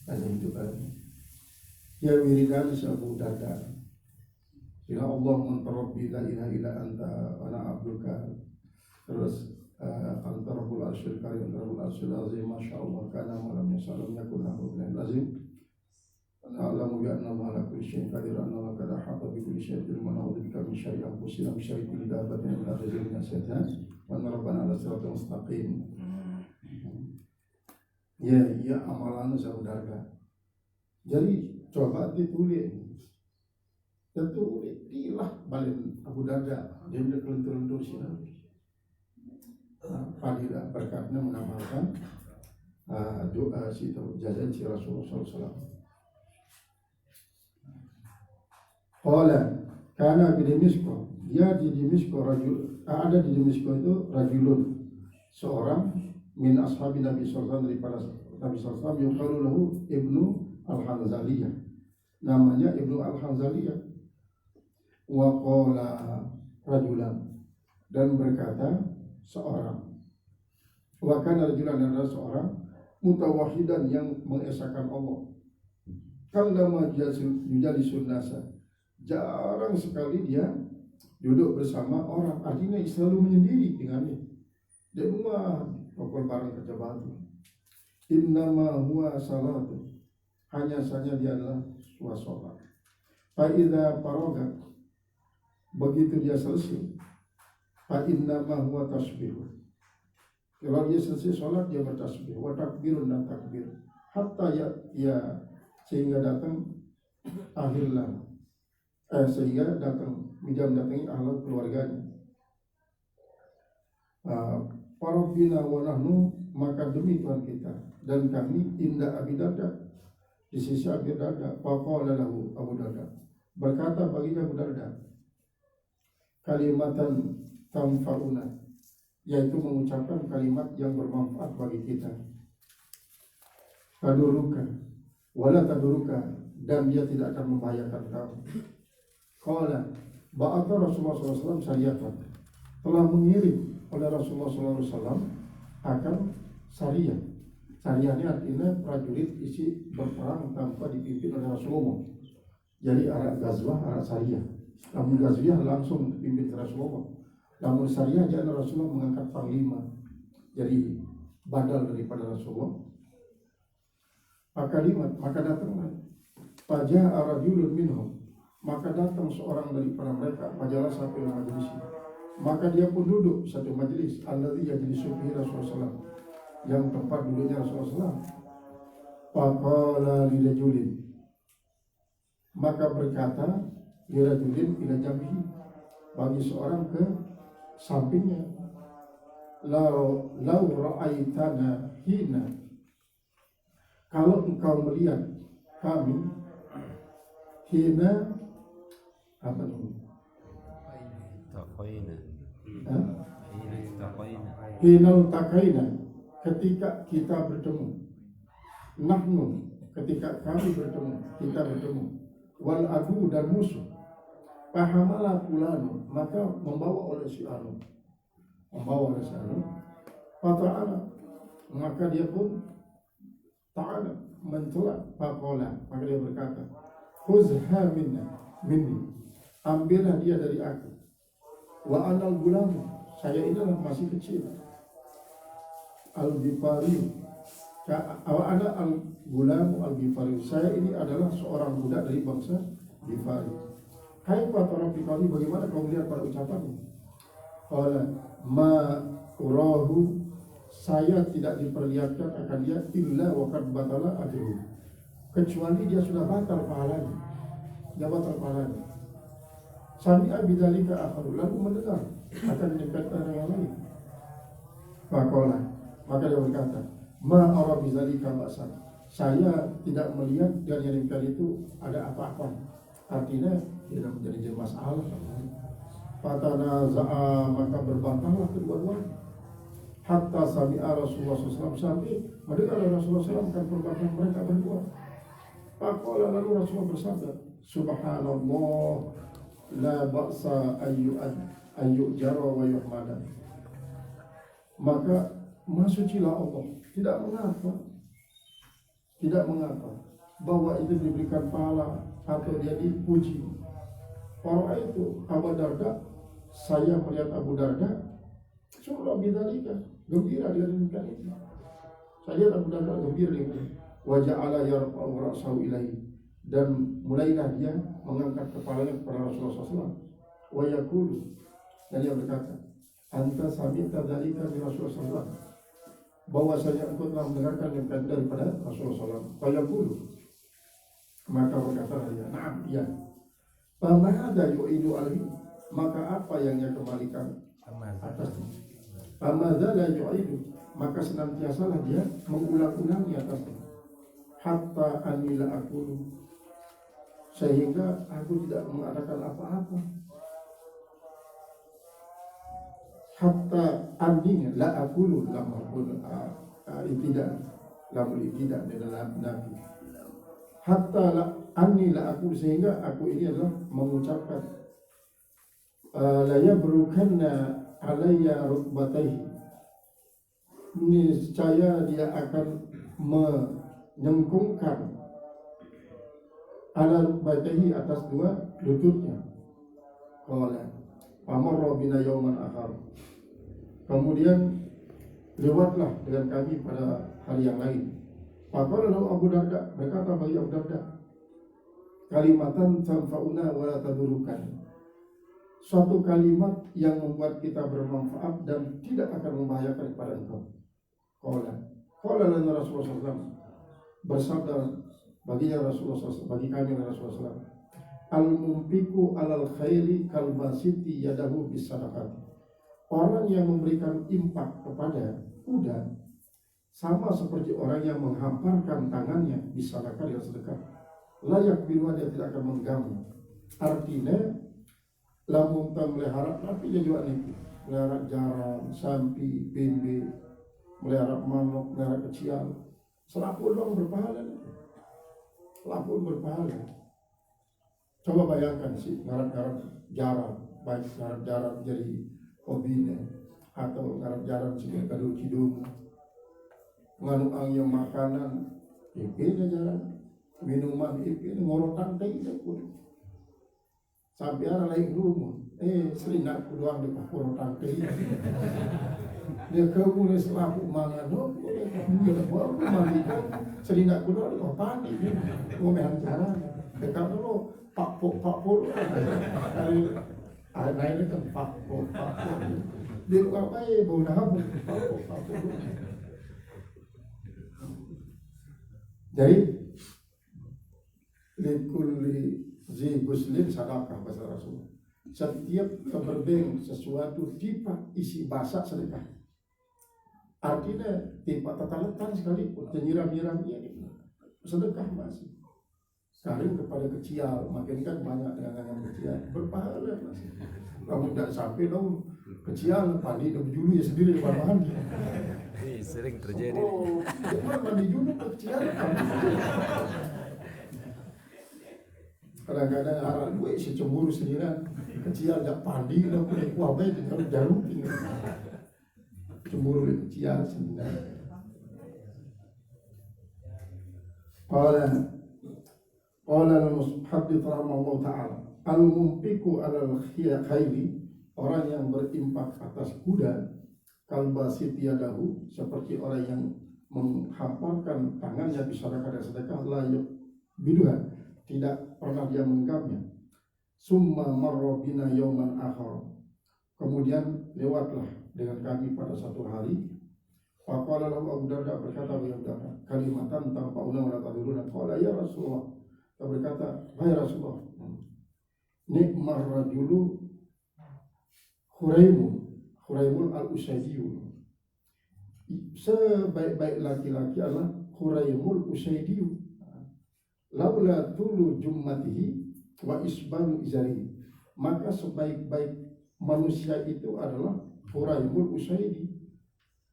Jazain doa. Ya wiridan si Abu Darda. Ya Allah mentarabbi la ilaha illa anta ana abduka. Terus anta rabbul arsyil karim rabbul arsyil azim. Masya Allah kana malam yasalam yakun lahu min lazim. Na'lamu bi anna Allah ala kulli syai'in qadir, anna Allah qad ahata bi kulli syai'in ilman, na'udzu bika min syarri anfusina min syarri kulli dabbatin min arrijil min asyaitan wa anna rabbana ala siratal mustaqim. Ya amalan saudara. Jadi coba ditulis. Dilah balik Abu Darda, dia udah kelentur-lentur sini. Fadilah berkatnya mengamalkan doa si jazain si Rasulullah SAW. Qala kana di Dimisko, dia di Dimisko ada di Dimisko itu rajulun, seorang min ashabi Nabi sallallahu daripada Nabi sallallahu yuqalu lahu Ibnu Al-Hanzaliyah, namanya Ibnu Al-Hanzaliyah. Wa qala rajulan, dan berkata seorang, wa kana rajulan, adalah seorang mutawahhidan yang mengesahkan Allah, kallama yujalisun nasa, jarang sekali dia duduk bersama orang, artinya selalu menyendiri dengannya. Dia rumah pokok barang kerja batu. Innama huwa salatu, hanya saja dia adalah sholat. Fa'idha parogat, begitu dia selesai, fa'innama huwa tasbih. Kalau dia selesai sholat, dia bertasbih, wa takbirun dan takbir, hatta ya sehingga datang akhirlah, sehingga datang jam datangi ahli keluarganya. Parabina wa nahnu, maka demi Tuhan kita dan kami, inda Abi Darda, di sisi Abi Darda. Faqala lahu Abu Darda, berkata baginya Abu Darda, kalimatan tamfa'una, yaitu mengucapkan kalimat yang bermanfaat bagi kita. Taduruka wala taduruka, dan dia tidak akan membahayakan kamu. Qala ba'atha Rasulullah SAW sariyatan, telah mengirim oleh Rasulullah SAW akan sariyah. Sariyah ini artinya prajurit isi berperang tanpa dipimpin oleh Rasulullah. Jadi arah gazwah, arah sariyah. Namun gazwah langsung dipimpin oleh Rasulullah. Namun sariyah jangan Rasulullah mengangkat panglima, jadi badal daripada Rasulullah. Maka datanglah Faja'a rajulun minhum, maka datang seorang daripada mereka, fajalah sampai majelis, maka dia pun duduk satu majelis, alladzi yajlisu fihi Rasulullah SAW, yang tempat duduknya Rasulullah SAW. Faqala lirajulin, maka berkata lirajulin ila jambihi, bagi seorang ke sampingnya, lau ra'aitana hina, kalau engkau melihat kami, hina apa itu? Hina taqaina, ketika kita bertemu. Nahnu, ketika kami bertemu, kita bertemu. Wal adu, dan musuh. Pahamala fulanu, maka membawa oleh si anu. Fata'ala, maka dia pun ta'ala, mencela. Faqala, maka dia berkata, khuzha minni, ambillah dia dari aku. Wa anal gulam, saya ini masih kecil. Al-Ghifari, wa ana al-gulam al-Ghifari, saya ini adalah seorang budak dari bangsa Ghifari. Hai para fikali, bagaimana kau melihat pada ucapanmu? Qala ma urahu, saya tidak diperlihatkan akan dia illa wa qad batala ajruhu, kecuali dia sudah batal pahalanya. Dia batal pahalanya. Sami'a bidzalika akhar, lalu mendengar akan menyampaikan orang yang lain. Faqala, maka dia berkata, ma ara bidzalika ba'san, saya tidak melihat dari yang demikian itu ada apa-apa. Artinya tidak menjadi masalah. Fatanaza'a, maka berbantahlah kedua-duanya. Hatta sami'a Rasulullah SAW, sampai mendengar Rasulullah SAW akan perbatasan mereka berdua. Faqala, lalu Rasulullah bersabda, subhanallah, la ba'sa ayyujara wa yuhmada. Maka masucilah Allah, tidak mengapa bahwa itu diberikan pahala atau dia dipuji. Para itu Abu Darda, saya melihat Abu Darda surah bidzalika, gembira dengan demikian itu. Saya Abu Darda gembira dengan wa ja'ala yarfa'u ra'sahu ilaihi, dan mulailah dia mengangkat kepalanya kepada Rasulullah SAW. Wa yaqulu, dan dia berkata, anta sami'ta dzalika min Rasulullah SAW, bahwasanya engkau telah mendengarkan yang daripada Rasulullah SAW. Wa yaqulu, maka berkata dia, na'am, iya. Famada yu'idu alaihi, maka apa yang dia kembalikan atasnya? Famada la yu'idu, maka senantiasalah dia mengulang-ulangi atasnya. Hatta anila aqulu, sehingga aku tidak mengatakan apa-apa. Hatta andinya la aqulu, lamul ibtidah dalam nabi. Hatta anni la aqulu, sehingga aku ini adalah mengucapkan la yabrukanna alayya rukbatayhi, niscaya dia akan menyengkungkan ala rukbatayhi, atas dua lututnya. Qala amarra bina yawman akhar, kemudian lewatlah dengan kami pada hari yang lain. Faqala lahu Abu Darda, berkata bagi Abu Darda, kalimatan tanfa'una wa la tadurukan. Suatu kalimat yang membuat kita bermanfaat dan tidak akan membahayakan kepada engkau. Qala lana Rasulullah SAW, bersabda baginya Rasulullah SAW, bagi kami Rasulullah SAW, al-mumpiku alal khairi kalbasiti yadahu bisadaqat. Orang yang memberikan impak kepada kuda sama seperti orang yang menghamparkan tangannya bisadaqah dengan sedekah. Layak biruah, dia tidak akan mengganggu. Artinya lamun melihara tapi dia juga nih melihara jarang, sampi, bembe, melihara manuk, melihara kecil, selapun dong berpahala nih. Selapun berpahala. Coba bayangkan sih ngarap-ngarap jarang, baik ngarap-jarang jadi hobinya atau ngarap-jarang sebagai kado cidung, nganu angyo makanan, ipinnya jarang, minuman ipin, ngorotan teh pun. Sampai ada lain rumah, selinak doang di ngorotan teh. Dia kemudian selaku mangan, dia baru mandi, selinak doang di ngorotan teh, ngomehan jarang. Dekat dulu Pak Po dari naik kan Pak Po di luar apa ya bau nahan Pak Po. Jadi likulli zi muslim sadaqah bahasa Rasul. Setiap keberbeng sesuatu tipe isi bahasa sedekah. Artinya tipe tata-letan sekalipun nyiram-nyiram ini sedekah masih. Saling kepada kecil, makin kan banyak dengan yang kecil berpahala masih. Kamu tidak sampai dong kecil pandi dan julu ya sendiri di mandi. Sering terjadi. Oh, jangan mandi julu kecil. Kadang-kadang arah gue si cemburu sendirian kecil tidak pandi dan punya kuabai dengan jarum ini. Cemburu kecil sendirian. Qala al-muhaddits rahimahullah ta'ala, al-mumpiku alal khairi, orang yang berimpak atas kuda, kalbasit yadahu, seperti orang yang menghamparkan tangannya bisadaqah dan sedekah, layak biduhan, tidak pernah dia menggapnya. Summa marra bina yawman akhar, kemudian lewatlah dengan kami pada satu hari. Faqala lahu Abu Darda, berkata beliau Darda, kalimatan tanfa'una wa la taduruna. Qala ya Rasulullah, dia berkata, hai Rasulullah, nikmar rajulu Khuraimun al-Usaidiyun. Sebaik-baik laki-laki adalah Khuraimul Usaidiyun. Laula tulu jummatihi wa isbalu izari. Maka sebaik-baik manusia itu adalah Khuraimul Usaidi,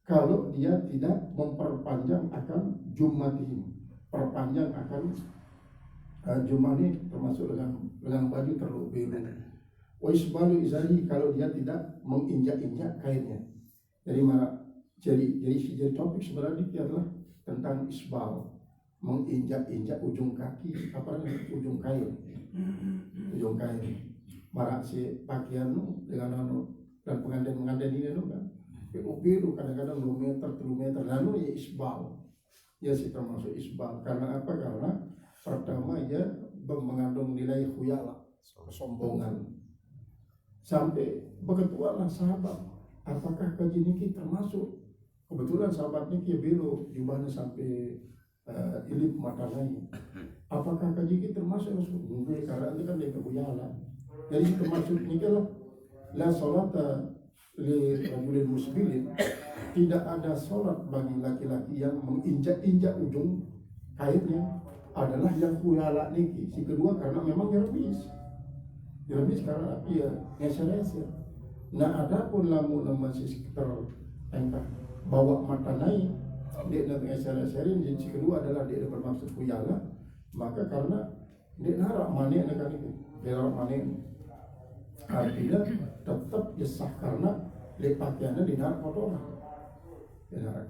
kalau dia tidak memperpanjang akan jummatihi, perpanjang akan jumlah ini termasuk dengan baju terlalu biru. Waisbalu izari, kalau dia tidak menginjak-injak kainnya. Jadi topik sebenarnya ini adalah tentang isbal, menginjak-injak ujung kaki, ujung kain. Marak si pakaian dengan dan pengantin ini kan. Biru kadang-kadang 2 meter, 3 meter, lalu ya isbal. Ya sih termasuk isbal. Karena apa? Karena pertama ya mengandung nilai khuyala, kesombongan. Sampai beketualah sahabat, apakah kaji niki termasuk? Kebetulan sahabat niki biru jubahnya sampai ilip mata lain. Apakah kaji niki termasuk? Mungkin karena itu kan dia khuyala. Jadi termasuk niki lah la salata li rajulin musbilin, tidak ada sholat bagi laki-laki yang menginjak-injak ujung kainnya, adalah yang khuyala niki. Si kedua karena memang nyeremis karena dia ngeser-ngeser. Nah adapun lamun masih sekitar engkah bawa mata naik, dia nanti ngeser-ngeserin. Si kedua adalah dia bermaksud khuyala, maka karena dia narak manik kan itu, dia narak manik, artinya tetap jesah karena dia pakaiannya dinarak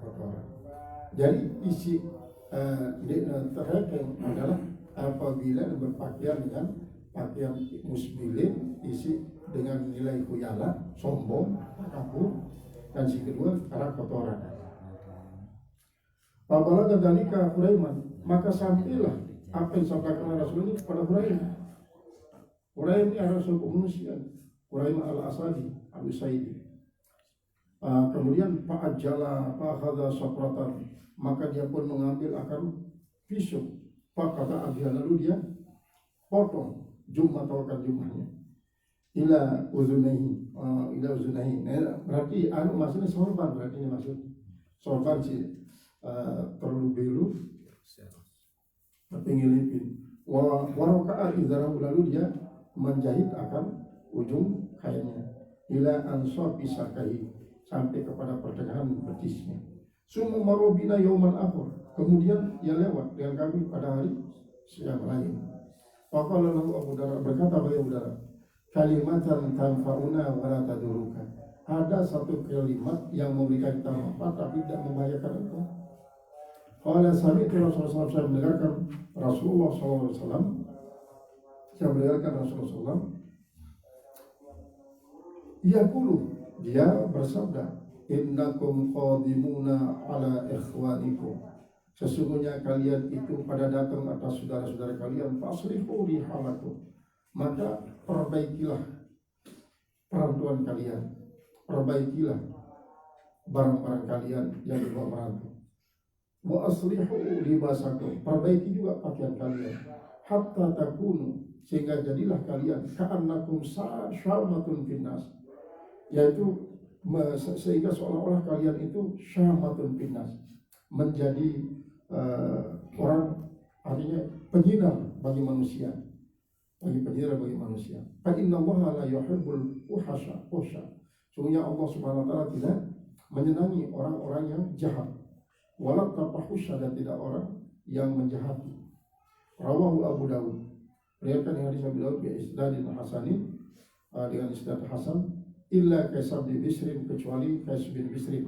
kotoran. Jadi isi terrekeng adalah apabila berpakaian dengan pakaian musbilin, isi dengan nilai khuyala, sombong, takabur, dan si kedua karena kotoran. Apabila dalika Khuraiman, maka sampailah apa yang disampaikan oleh Rasul ini kepada Huraim. Huraim ini adalah sebuah kemanusiaan. Huraim al-Asadi, al-Usaidi. Kemudian fa'ajala fa'akhadha sakratan, maka dia pun mengambil akar pisau. Fa'kata abiyah, lalu dia potong jumlah atau akar jumlahnya ila uzunaihi, berarti maksudnya sorban, berarti ini maksud sorban sih, terlalu belu tapi ngilipin waroka'a idharahu, lalu dia menjahit akan ujung kainnya ila ansabi sakahi, sampai kepada pertengahan betisnya. Summa marobina yauman akhir, kemudian dia lewat dengan kami pada hari yang lain. Faqala lahu Abu Darda, berkata bagi Abu Darda, kalimatan tanfa'una wa la taduruka, ada satu kalimat yang memberikan kita manfaat tapi tidak membahayakan engkau. Qala sami'tu Rasulullah SAW, saya mendengarkan Rasulullah SAW, yaqulu, dia bersabda, innakum qadimuna ala ikhwanikum, sesungguhnya kalian itu pada datang atas saudara-saudara kalian, faslihu rihalakum, maka perbaikilah perantuan kalian, perbaikilah barang-barang kalian yang dibawa merantau. Wa aslihu libasakum, perbaiki juga pakaian kalian, hatta takunu, sehingga jadilah kalian ka'annakum syamatun finnas, yaitu sehingga seolah-olah kalian itu syamatun finnas, menjadi orang, artinya penyinar bagi manusia, bagi manusia. Fa innallaha la yuhibbul fuhsha. Sungguhnya Allah Subhanahu wa taala tidak menyenangi orang-orang yang jahat. Wala tafahusha, dan tidak orang yang menjahati. Rawahu Abu Dawud. Riwayatkan hadis Abu Dawud bi isnadin hasanin, dengan isnad hasan, illa Kaisab bin Bisrin, kecuali Kais bin Bisrin.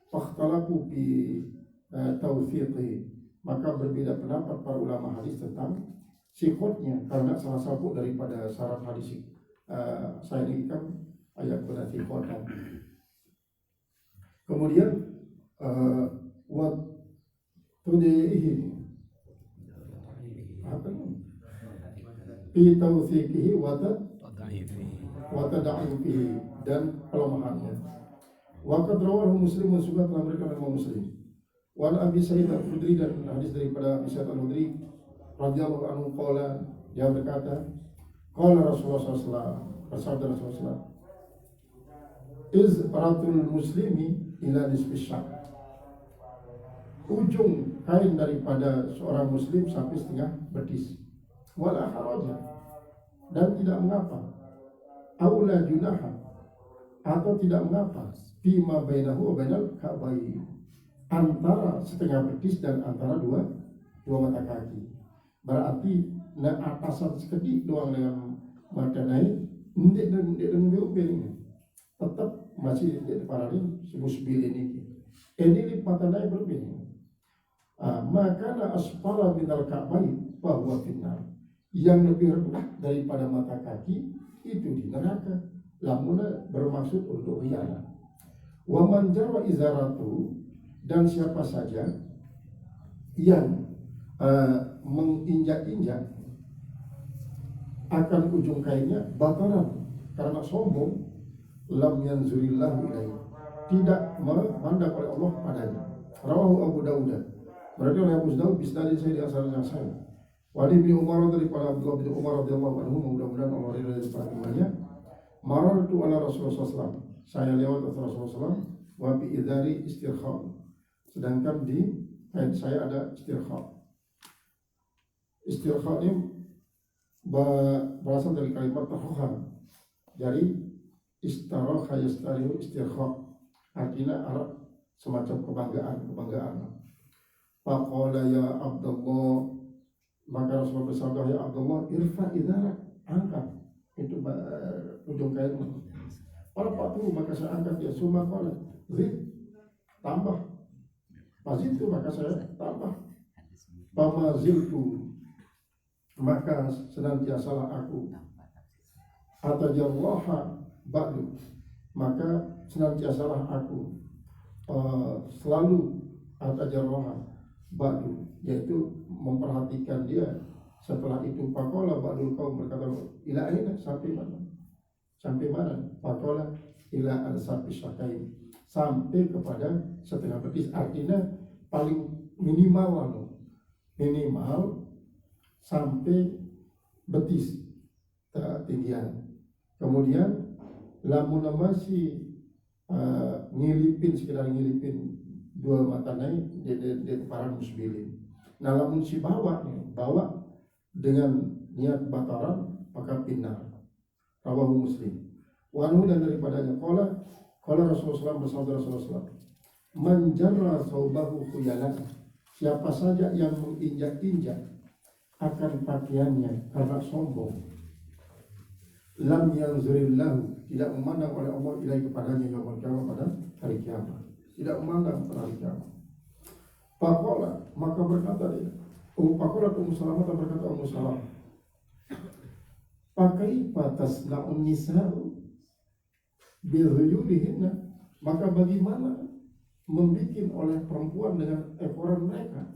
Fakhtalafu bi tawfiqi, maka berbeda pendapat para ulama hadis tentang sikotnya, karena salah satu daripada syarat hadis saya ini kan ayat berarti khotan. Kemudian wat tudaihi, apa ini? Fi tawfiqihi wa tadaifihi, dan kelemahannya. Wa qad rawahu Muslim, juga telah berikan Imam Muslim. Wa Abi Sa'id Al-Khudri, dan hadis daripada Abi Sa'id Al-Khudri radhiyallahu anhu qala, dia berkata, qala Rasulullah SAW, bersabda Rasulullah SAW, izratul muslimi ila nisfi syak, ujung kain daripada seorang muslim sampai setengah betis, wala haraja, dan tidak mengapa, aula junaha, atau tidak mengapa, fima bainahu wa bainal ka'bayn, antara setengah betis dan antara dua mata kaki. Berarti atasan sekedik doang dengan mata naik, ndek dengan beubel, tetap masih di paralel semusbil ini. Ini lipatan naik berbeda. Maka asfala minal ka'bayn bahwa finnar, yang lebih rendah daripada mata kaki itu di neraka. Lamuna bermaksud untuk riya. Wa man jarra izaratu, dan siapa saja yang menginjak-injak akan ujung kainnya bataran karena sombong, lam yanzurillahu ilaihi, tidak memandang oleh Allah padanya. Rawahu Abu Dawud, berarti oleh Abu Dawud bisnadin saya di asalnya saya. Wali bin Umar, daripada Abdullah bin Umar radhiyallahu anhu, mudah-mudahan Allah ridha dari kepadanya, marartu ala Rasulullah SAW, saya lewat atas Rasulullah SAW, wa bi idari istirkha, sedangkan di kain saya ada istirkha. Istirkha ini berasal dari kalimat tahuhan, dari istarokha yastarihu istirkha, artinya Arab semacam kebanggaan. Faqala ya Abdullah, maka Rasulullah bersabda, ya Abdullah, irfa idharak, angkat itu ujung kainmu. Pada waktu maka saya angkat dia, summa qala zid, tambah. Pas itu maka saya tambah. Pamaziltu, maka senantiasalah aku, atajallaha ba'du, maka senantiasalah aku selalu atajallaha ba'du, yaitu memperhatikan dia. Setelah itu faqala ba'dul qaum berkata, ila aina, sampai mana? Sampai mana? Faqala ila al-safi syakain, sampai kepada setengah betis. Artinya paling minimal minimal sampai betis ketinggian. Kemudian lamun masih ngilipin, sekedar ngilipin dua mata naik di para musbilin. Nah lamun si bawa dengan niat bataran maka pindah. Rawahu Muslim. Wanu, dan daripadanya qala Rasulullah bersabda Rasulullah, man jarra thawbahu khuyala, siapa saja yang menginjak-injak akan pakaiannya karena sombong, lam yanzurillahu, tidak memandang oleh Allah ilahi kepadanya yaumul qiyamah, pada hari kiamat, tidak memandang pada hari kiamat. Faqala, maka berkata dia, faqala Ummu Salamah, berkata Ummu Salamah, pakai batas naun nisa'u bighuyulihinna, maka bagaimana membikin oleh perempuan dengan ekoran mereka.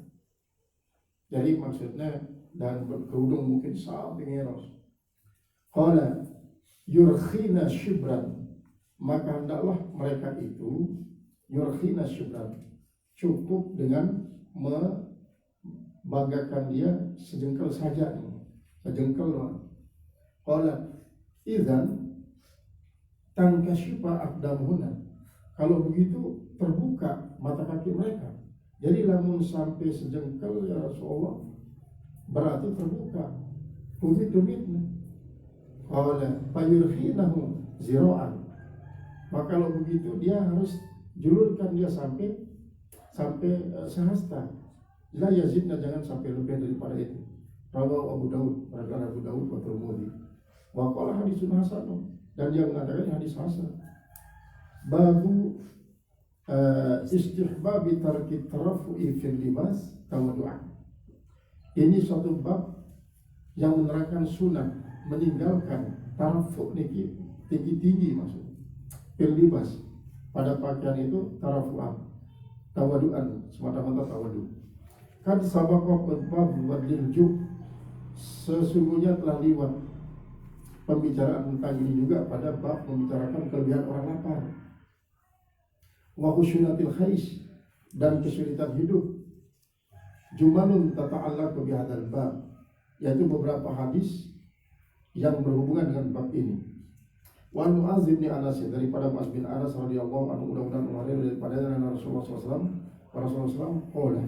Jadi maksudnya dan berkerudung mungkin sampai ngeros. Qala yurkhina shibran, maka hendaklah mereka itu yurkhina shibran, cukup dengan membanggakan dia sejengkal saja, sejengkal. Qala idzan tankashifa aqdamuhunna, kalau begitu terbuka mata kaki mereka. Jadi lamun sampai sejengkal ya Rasulullah, berarti terbuka tumit-tumitnya. Qala fayurkhinahu zira'an, maka kalau begitu dia harus julurkan dia sampai sehasta. La yazidna, jangan sampai lebih daripada itu. Rawahu Abu Daud, berkata Abu Daud wa Tirmidzi. Wa qala hadisun hasan, dan dia mengatakan hadis hasan. Babu istihbabi tarki tarafu'i fil libas tawaddu'an. Ini suatu bab yang menerangkan sunat meninggalkan tarafu' niki tinggi-tinggi, maksudnya fil libas, pada pakaian itu tarafu'an, tawaddu'an, semata-mata tawaddu'. Kan sabaqa bab wadil juk, sesungguhnya telah liwat pembicaraan tentang ini juga pada bab membicarakan kelebihan orang lapar, wa khusyunatil khais, dan kesulitan hidup. Jumalun tata'allaqu bihadzal bab, yaitu beberapa hadis yang berhubungan dengan bab ini. Wa Mu'adz bin Anas, daripada Mu'adz bin Anas radhiyallahu anhu, mudah-mudahan mengalir daripada Rasulullah SAW. Rasulullah SAW qala,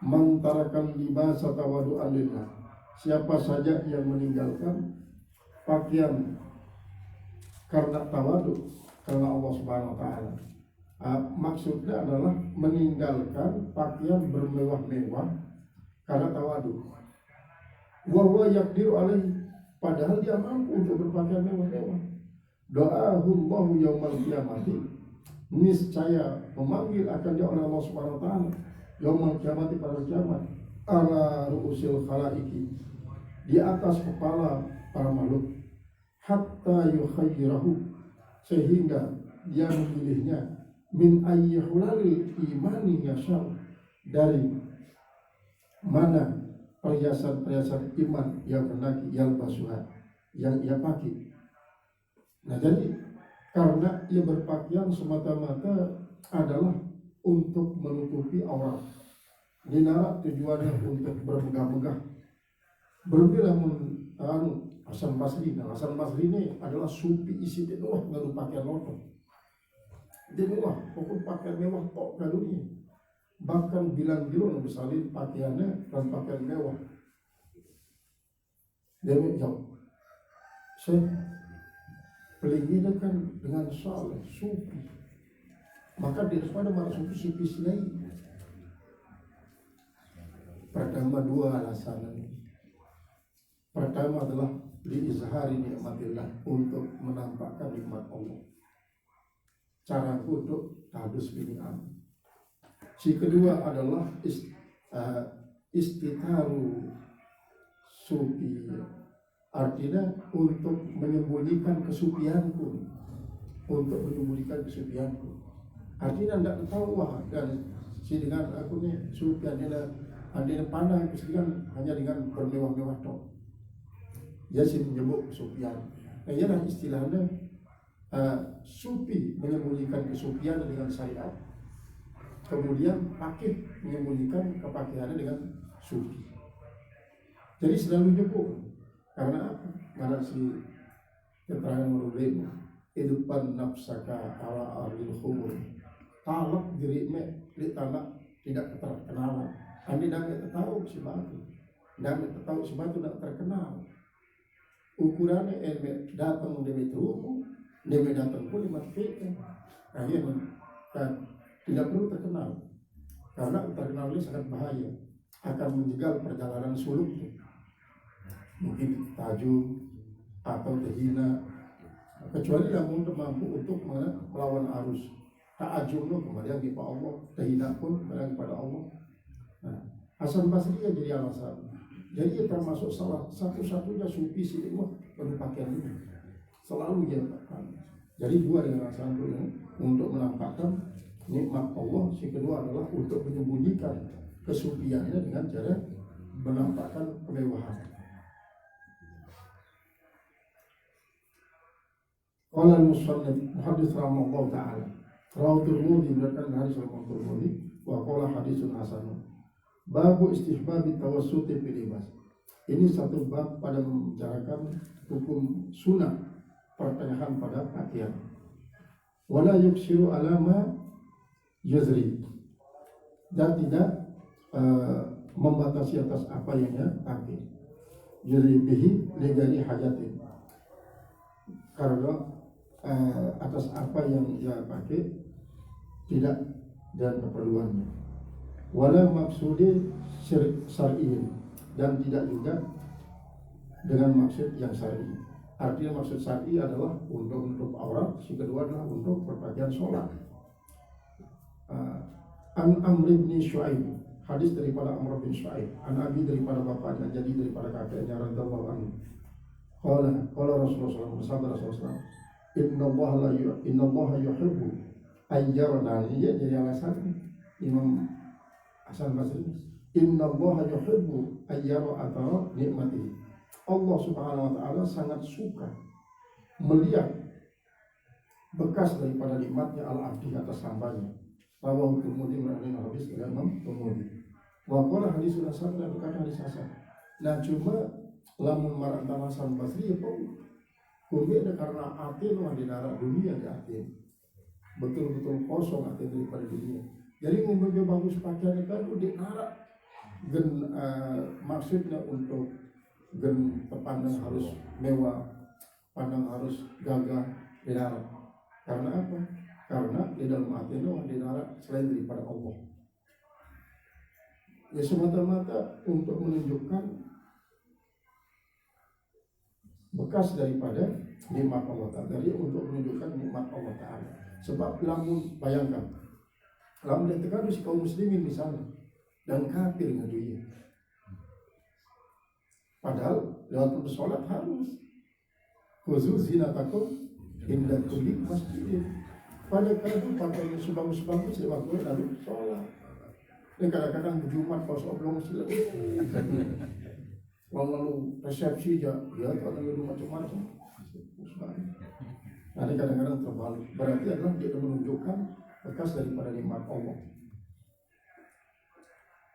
man tarakal libasa tawaddu'an lillah, siapa saja yang meninggalkan pakaian karena tawadu, karena Allah Subhanahu wa taala. Maksudnya adalah meninggalkan pakaian bermewah-mewah karena tawadu. Wa huwa yaqdiru alaihi, padahal dia mampu untuk berpakaian mewah-mewah. Do'ahullahu yaumal qiyamati, niscaya memanggil akan dia oleh Allah Subhanahu wa taala yaumal qiyamati, pada kiamat, ala ru'usil khalaiki, di atas kepala para makhluk, hatta yukhayyirahu, sehingga dia memilihnya, min ayyuhulali imani yasha, dari mana perhiasan-perhiasan iman yang hendak yalbasuha, yang ia pakai. Nah jadi karena ia berpakaian semata-mata adalah untuk menutupi aurat, dinara tujuannya untuk bermegah-megah. Berbeda Hasan Basri. Nah, Hasan Basri ini adalah supi isi mewah, lalu pakaian lontong. Dia mewah, pokok pakaian mewah kok galunya. Bahkan bilang-bilang misalnya pakaiannya dan pakaian mewah. Dia jauh. Saya pelingin kan dengan saleh supi. Maka daripada marah supi lain. Pertama dua alasan. Pertama adalah liizhari nikmatillah, untuk menampakkan nikmat Allah. Cara untuk tahdus bin'am. Si kedua adalah istitaru supi, artinya untuk menyembunyikan kesupianku, artinya tidak ketawa dan si dengan aku nih supi adalah Andai pandang kesedihan hanya dengan bermewah-mewah tok. Dia sih menyebut kesupian. Nah, ialah istilahnya supi menyembunyikan kesupian dengan syariat. Kemudian pakih menyembunyikan kepakaiannya dengan sufi. Jadi selalu nyebut. Karena apa? Karena si keterangan menurut hidupan nafsaka ala aril khumur. Talak dirimu di tanah tidak terkenal. Anda tidak tahu si batu. Tidak tahu si batu tidak terkenal. Ukurannya datang demi tubuh, demi datang pun lima fikir. Akhirnya tidak perlu terkenal. Karena terkenal ini sangat bahaya. Akan menjegal perjalanan suluknya. Mungkin tajuk atau terhina, kecuali yang mampu untuk melawan arus. Ta'ajumnya kembali kepada Allah, terhina pun kembali kepada Allah. Nah, Hasan Basri jadi alasan. Jadi dia termasuk salah satu-satunya sufi sini berpakaian ini. Selalu dia pakai. Jadi dua dengan alasan untuk menampakkan nikmat Allah. Si kedua adalah untuk menyembunyikan kesufiannya dengan cara menampakkan kemewahan. Qala al-musannif muhaddits rahimahullah ta'ala rawahu Tirmidzi berikan hadis Imam Tirmidzi wa qala hadisun hasan. Babu istihbab tawassut fil libas. Ini satu bab pada membicarakan hukum sunnah pertengahan pada pakaian. Wala yuksiru alama yuzri. Dan tidak membatasi atas apa yang dia pakai. Yuzri bihi ligari hajatin. Karena atas apa yang dia pakai tidak dan keperluannya. Wala maksudi syar'i dan tidak juga dengan maksud yang syar'i. Artinya maksud syar'i adalah untuk menutup aurat, si kedua adalah untuk berpakaian sholat. An Amr bin Shu'aib, hadis daripada Amr bin Shu'aib, an Abi daripada bapaknya, jadi daripada kakeknya radhiyallahu anhu. Qala Rasulullah SAW, Inna Allah yuhibbu ayyarana. Ini jadi alasan Imam Hasan Basri. Inna Allah yuhibbu ayyara athara nikmati. Allah subhanahu wa ta'ala sangat suka melihat bekas daripada nikmatnya al-abdi atas hambanya. Rawahu Tirmidzi melalui hadis dari Imam Tirmidzi. Wa qala hadisul hasan, dan bukan hadis hasan. Nah cuma lamun marantama Hasan Basri ya kemudian karena hati lu di darat dunia di hati betul-betul kosong hati daripada dunia. Jadi membaca bagus pakaian itu di darat maksudnya untuk pandang harus mewah, pandang harus gagah di darat. Karena apa? Karena di dalam hati lu di darat selain daripada Allah. Ya semata-mata untuk menunjukkan bekas daripada nikmat Allah Ta'ala. Jadi untuk menunjukkan nikmat Allah Ta'ala. Sebab lamun bayangkan, lamun ditekan si kaum muslimin misalnya dan kafir ngadunya. Padahal lewat sholat harus khusus zinatakum inda kulli masjidin. Pada kadang pakai subang-subang itu waktu lalu sholat. Dan kadang-kadang Jumat pas oblong sila. Lalu resepsi ya kalau ngadu macam-macam. Nanti kadang-kadang terbalik. Berarti adalah dia menunjukkan bekas daripada nikmat Allah.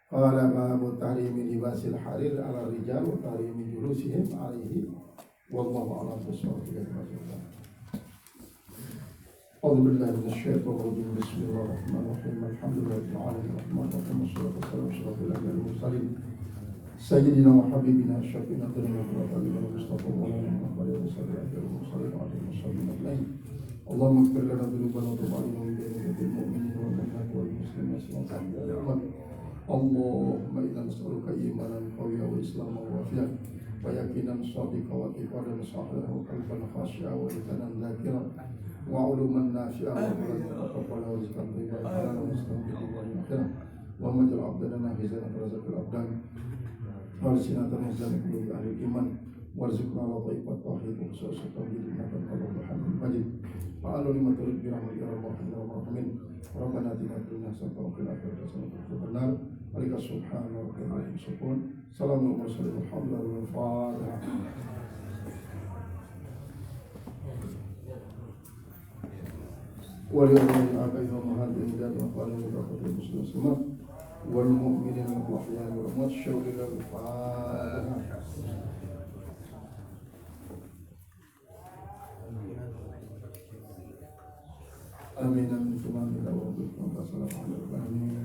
Qala babu tahrimi libasil harir ala rijal wa tahrimi julusihim alaihi wallahu a'lam bissawab. A'udzu billahi minasyaitonir rajim. Bismillahirrahmanirrahim. Alhamdulillahirabbil alamin. Wassalatu wassalamu ala mursalin. Sayyidina wa habibina syafi'ina wa tabi'ina Mustafa wa ala alihi wa sahbihi. Allahumma ighfir lana dhunubana wa tub 'alaina wa lil mu'minina wal mu'minat wal muslimin sallallahu. Allahumma inna nas'aluka imanan qawiyyan wa islaman wafiyan wa yaqinan shadiqan wa iqadan sahihan wa qalban khashi'an wa lisanan dhakiran wa 'uluman nafi'an wa qalban wa rizqan thayyiban wa mustaqbilan wa akhirah wa majal abdana hizana razaqul abdan Warsinatan Muslim Kulubi Ahli Iman Warzukna wa Taibat Tauhid Khusus Tauhid Innaka Allahu Hamid Majid Fa'alu lima turut birahmat ya Rabbah Rabbah Rabbah Rabbana atina fid dunya hasanah wa fil akhirati hasanah wa qina adzabannar. Alika subhanahu wa ta'ala yusufun. Assalamualaikum warahmatullahi wabarakatuh. وليوم آبائهم وأمهاتهم جل وعلا وبركاته المسلمين والمؤمنين والأحياء والأموات الشوق إلى الفاتحة. آمين آمين ثم آمين اللهم صل على آمين.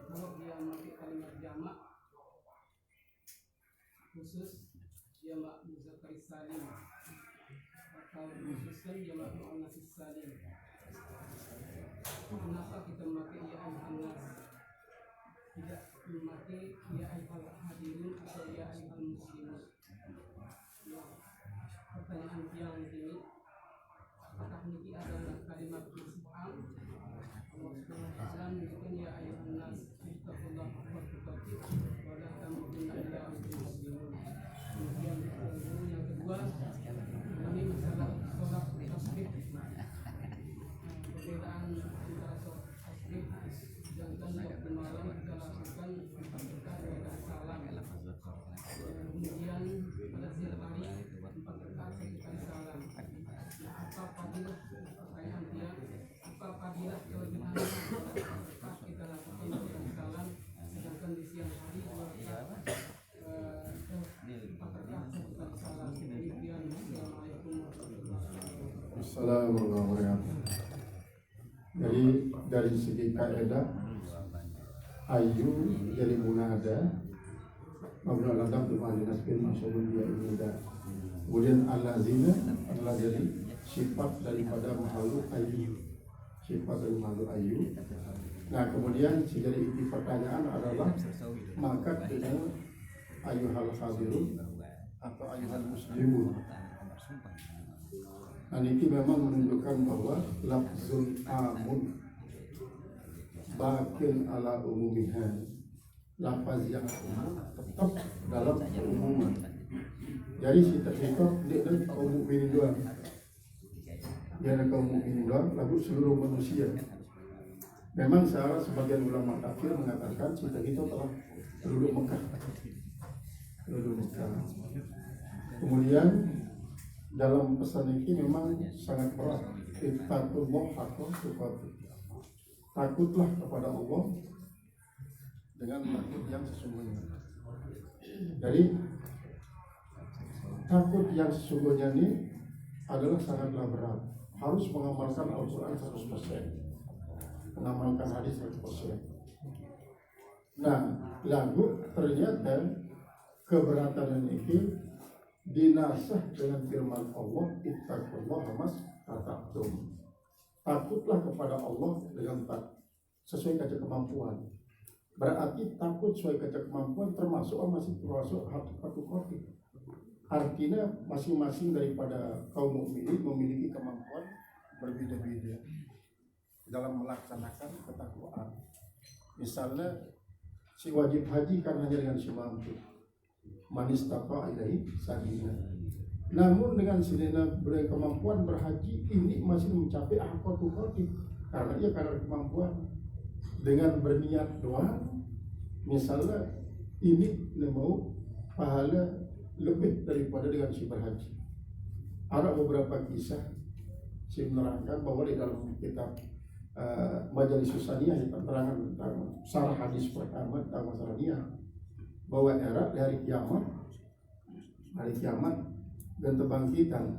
Kalau dia memakai kalimat jamak khusus dia muzakkar salim atau khususkan dia muannas salim. Kenapa kita memakai ya ayyuhan nas, tidak memakai ya ayyuhal hadirin atau ya ayyuhal muslimun? Pertanyaan yang ini, apakah ini adalah kalimat istifham? Allah Subhanahu wa taala menyebutkan ya ayyuhan nas ittaqullaha haqqa tuqatih wa la tamutunna illa wa antum muslimun. Kemudian yang kedua, kami masalah sholat tasbih. Perbedaan antara sholat tasbih dan waktu malam kita lakukan 4 rakaat dengan salam. Kemudian pada siang hari 4 rakaat kita salam. Apa fadilah pertanyaan dia? Apa fadilah kelebihan kita lakukan dengan salam, sedangkan di siang hari 2 rakaat 4 rakaat kita salam. Demikian. Assalamualaikum warahmatullahi wabarakatuh. Assalamualaikum warahmatullahi wabarakatuh. Jadi dari segi kaidah ayu jadi munada mabni al-adam bima'na nasbin mansubun dia munada. Kemudian al-lazina adalah jadi sifat daripada makhluk ayu. Sifat dari makhluk ayu. Nah, kemudian jadi inti pertanyaan adalah maka dengan ayyuhal hadirun atau ayyuhal muslimun. Nah, ini memang menunjukkan bahwa lafzul amun bakin ala umumihan, lafaz yang umum tetap dalam keumuman. Jadi si terhitung dia dari kaum mukminin doang, dia dari kaum mukminin doang, lalu seluruh manusia. Memang sebagian ulama kafir mengatakan si terhitung telah penduduk Mekah. Kemudian dalam pesan ini memang sangat berat. Ittaqullah haqqa tuqatih. Takutlah kepada Allah dengan takut yang sesungguhnya. Jadi takut yang sesungguhnya ini adalah sangatlah berat. Harus mengamalkan Al-Quran 100%, mengamalkan hadis 100%. Nah, lalu ternyata keberatan ini dinasah dengan firman Allah, ittaqullaha mastata'tum. Takutlah kepada Allah dengan sesuai kadar kemampuan. Berarti takut sesuai kadar kemampuan termasuk hakikatul qadr. Artinya masing-masing daripada kaum mukminin memiliki kemampuan berbeda-beda dalam melaksanakan ketakwaan. Misalnya si wajib haji karena dengan si mampu, manistafa ilaihi sabila. Namun dengan sinena berkemampuan berhaji ini masih mencapai hakikatul qadr karena ia kadar kemampuan. Dengan berniat doang, misalnya ini mau pahala lebih daripada dengan si berhaji. Ada beberapa kisah si si menerangkan bahwa di dalam kitab Majalis Susaniyah keterangan tentang sarah hadis pertama tentang masalah niat bahwa era dari hari kiamat dan kebangkitan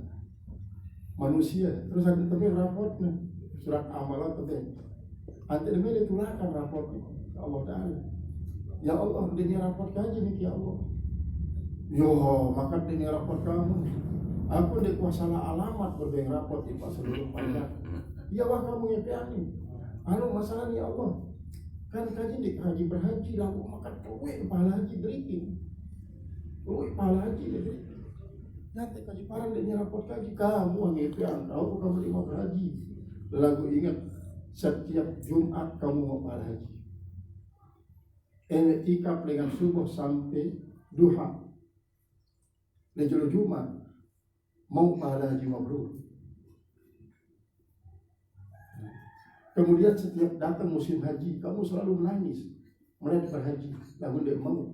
manusia terus ada tebing raportnya surat amalan tebing nanti demi ditulakan raportnya Allah Ta'ala ya Allah dia raport kaji nih ya Allah yo maka dia raport kamu aku dikuasalah alamat berbeng raport di seluruh panjang ya wah kamu ya piani anu masalah ya Allah kan kaji di haji berhaji lalu makan duit pahala haji berikin duit pahala haji berikin nanti kaji parang dia raport kaji kamu yang pian tahu kamu lima berhaji lagu ingat setiap Jumat kamu mau pahala haji etikap dengan subuh sampai duha lejul Jumat mau pahala haji mabrur. Kemudian setiap datang musim haji, kamu selalu menangis mulai berhaji, lalu dia mau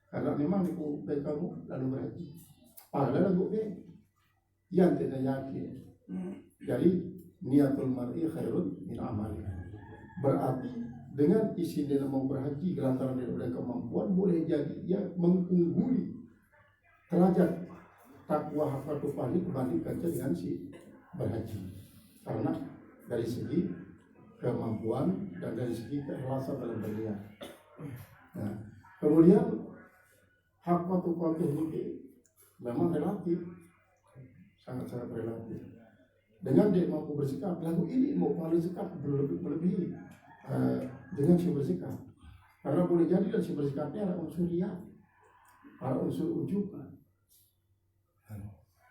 karena memang itu baik kamu lalu berhaji. Pahala lagu baik, yang tidak yakin. Jadi niatul mar'i khairun min amali. Berarti dengan isi dia mau berhaji, lantaran dia ada kemampuan, boleh jadi dia mengungguli derajat takwa hafatul fahli dibandingkan dengan si berhaji. Karena dari segi kemampuan dan dari segi keikhlasan dalam berniat. Nah, kemudian hak waktu ini memang relatif, sangat-sangat relatif. Dengan dia mampu bersikap, lalu ini mau paling sikap melebihi dengan si bersikap. Karena boleh jadi dan si bersikapnya ada unsur riya, ada unsur ujub.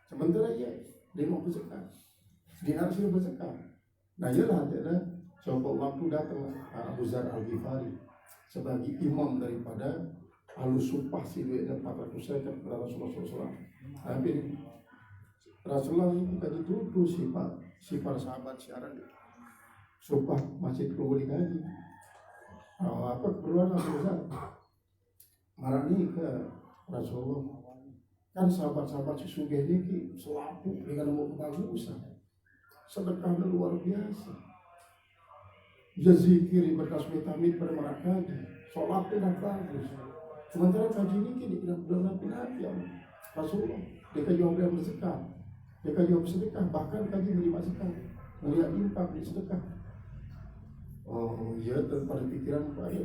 Sementara dia mau bersikap, dia harus bersikap. Nah, ialah ada suatu waktu datang Abu Zar Al-Ghifari sebagai imam daripada Al-Supah Sidwe dan 400 sekat kepada Rasulullah SAW. Tapi Rasulullah ini tadi tuduh si para sahabat siaran Supah masih perlu dikaji. Apa keperluan Abu Zar? Marah ini ke Rasulullah. Kan sahabat-sahabat si Sugih ini selapu dengan mau kebagusan. Sedekahnya luar biasa. Dia zikir bertasbih tahmid pada kaji, sholat tidak bagus. Sementara kaji ini tidak nabi ya Rasulullah. Dia jawab yang bersedekah, dia jawab sedekah, bahkan kaji menerima sedekah, melihat infak di sedekah. Oh iya, pada pikiran saya.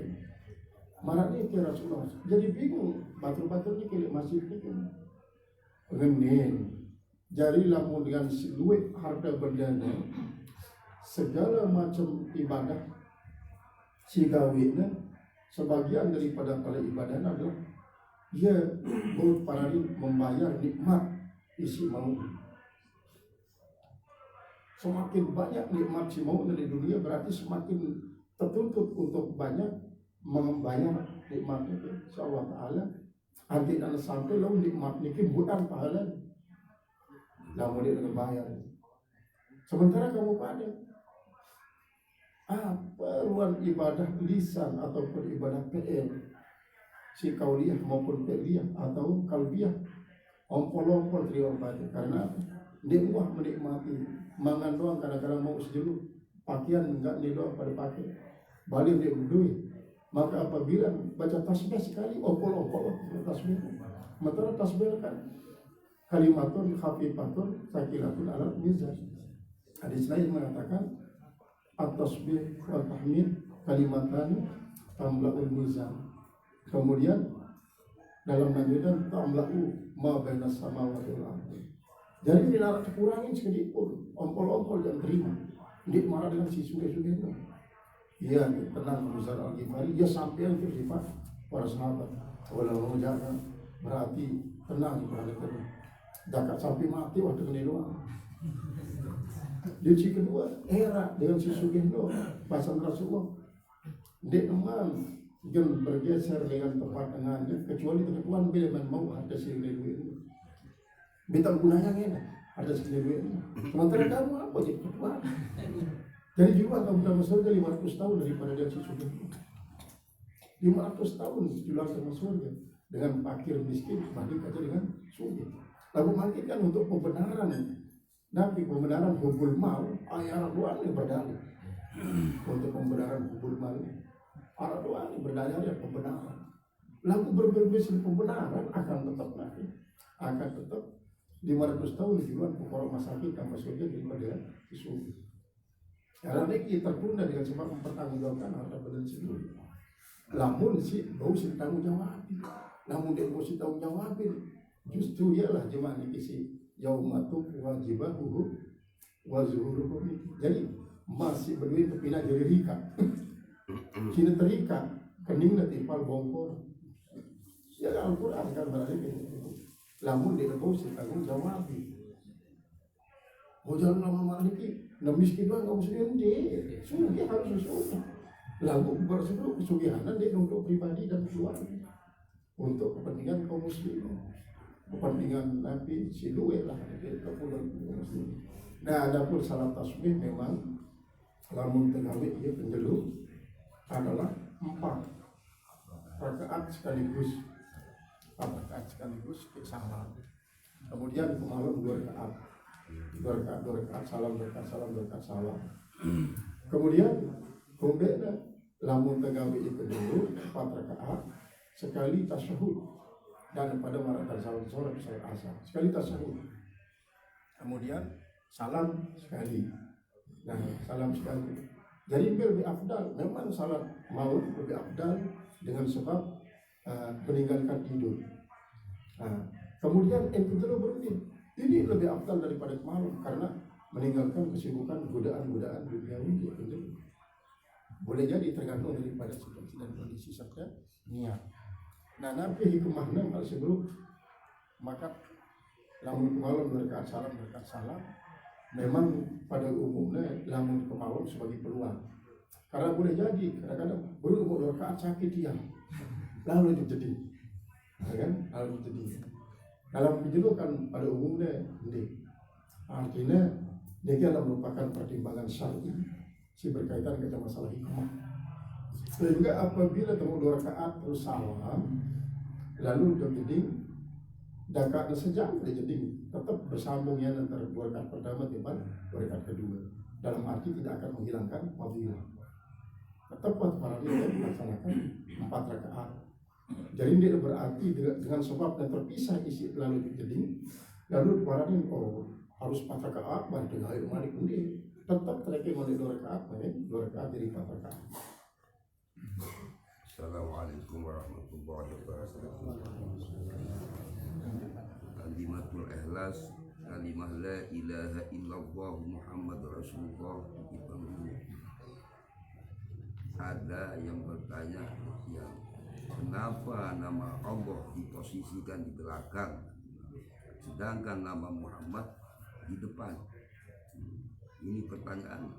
Mana ni ke Rasulullah? Jadi bingung, batur-batur ni ke masjid ni kan. Ngenin, jadilah dengan duit harta bendanya. Segala macam ibadah si gawinnya sebagian daripada pada ibadah adalah dia berparalel membayar nikmat isi mau. Semakin banyak nikmat si mau di dunia berarti semakin tertuntut untuk banyak membayar nikmatnya Allah Ta'ala. Nanti ada sampai lalu nikmat ini bukan pahala namun dia dengan bayar. Sementara kamu pada perluan ibadah lisan ataupun ibadah PL si kauliyah maupun fi'liyah atau kalbiyah ompol-ompol triomfati karena dia muah menikmati mangan doang kadang-kadang mau sejeluk pakaian enggak nih doang pada pakai balik dia berdui maka apabila baca tasbih sekali ompol-ompol tasbih sementara tasbih kan kalimatun khafifatun sakilatun ala mizan. Hadis lain mengatakan at-tasbih wa tahmid kalimatan tamla'ul mizan. Kemudian dalam lanjutan tamla'u ma bainas samawati wal ardi. Jadi bila kurangin sedikit pun ompol-ompol yang terima. Dia marah dengan si suge-suge itu. Iya, tenang Abu Zar Al-Ghifari dia sampai yang bersifat para sahabat. Walau menjaga berarti tenang berada tenang. Dekat sampai mati waktu ini doang. Di kedua era dengan si Sugendo pasang Rasulullah dia teman jangan bergeser dengan tempat dengannya kecuali teman bila mau ada si duit bintang gunanya ini ada si duit sementara kamu apa jadi ketua jadi juga kamu dalam surga 500 tahun daripada dia si Sugendo 500 tahun jualan sama surga dengan fakir miskin banding aja dengan Sugih lalu makin kan untuk pembenaran Nabi pembenaran hubul mal ayah doang yang berdalih untuk pembenaran kubur malu. Para doang yang berdalih ada pembenaran. Lalu berbasis pembenaran akan tetap nanti, akan tetap 500 tahun dijual orang masyarakat tanpa surga daripada surga. Karena ini tertunda dengan sebab mempertanggungjawabkan harta benda sendiri. Namun si bau si tanggung jawab, namun dia bau si tanggung jawab, justru ialah jemaah ini si yaumatu wajibahu wazuhuruhu. Jadi masih berdua berpindah jadi rikat, kini terikat, keningnya tipal bongkor. Ya Al-Quran kan berarti itu. Namun dia bau si tanggung jawab. Mau jalan lama maliki, nah miskin doang nggak mesti dia, sungguh harus sesuatu. Lalu berseluruh kesugihanan dia untuk pribadi dan keluarga, untuk kepentingan kaum muslimin, kepentingan Nabi si luwe lah kita pulang muslim. Nah, adapun salat tasbih memang lamun tegawe ia penjelu adalah 4 rakaat sekaligus, 4 rakaat sekaligus salam. Kemudian malam 2 rakaat. 2 rakaat salam, 2 rakaat salam, 2 rakaat salam. Kemudian pembeda lamun tegawe itu dulu 4 rakaat sekali tasyahud, dan pada maratan salam sore salat asar sekali tasyahud. Kemudian salam sekali. Nah, salam sekali. Jadi lebih afdal, memang salat malam lebih afdal dengan sebab meninggalkan tidur. Nah, kemudian yang kedua berarti ini lebih afdal daripada malam karena meninggalkan kesibukan godaan-godaan duniawi itu. Boleh jadi tergantung daripada situasi dan kondisi serta niat. Nah, nanti hikmahnya kalau sebelum maka lamun malam 2 rakaat salam, 2 rakaat salam memang pada umumnya lamun ke malam sebagai peluang. Karena boleh jadi kadang-kadang baru 2 rakaat sakit dia, lalu itu jadi, ya kan? Lalu itu jadi. Dalam penjelasan pada umumnya ini artinya dia adalah merupakan pertimbangan syar'i si berkaitan dengan masalah hikmah. Sehingga apabila temu 2 rakaat terus salam lalu jadi dakar sejam jadi tetap bersambung ya antara 2 rakaat pertama dengan 2 rakaat kedua. Dalam arti tidak akan menghilangkan fadilah. Tetap para dia melaksanakan 4 rakaat. Jadi dia berarti dengan sebab dan terpisah isi lalu jadi lalu kemarin harus 4 rakaat baru dengan air mandi kemudian tetap terakhir mandi 2 rakaat, 2 rakaat jadi 4 rakaat. Assalamualaikum warahmatullahi wabarakatuh. Kalimatul ikhlas, kalimah la ilaha illallah Muhammad Rasulullah. Ada yang bertanya yang kenapa nama Allah diposisikan di belakang sedangkan nama Muhammad di depan? Ini pertanyaan,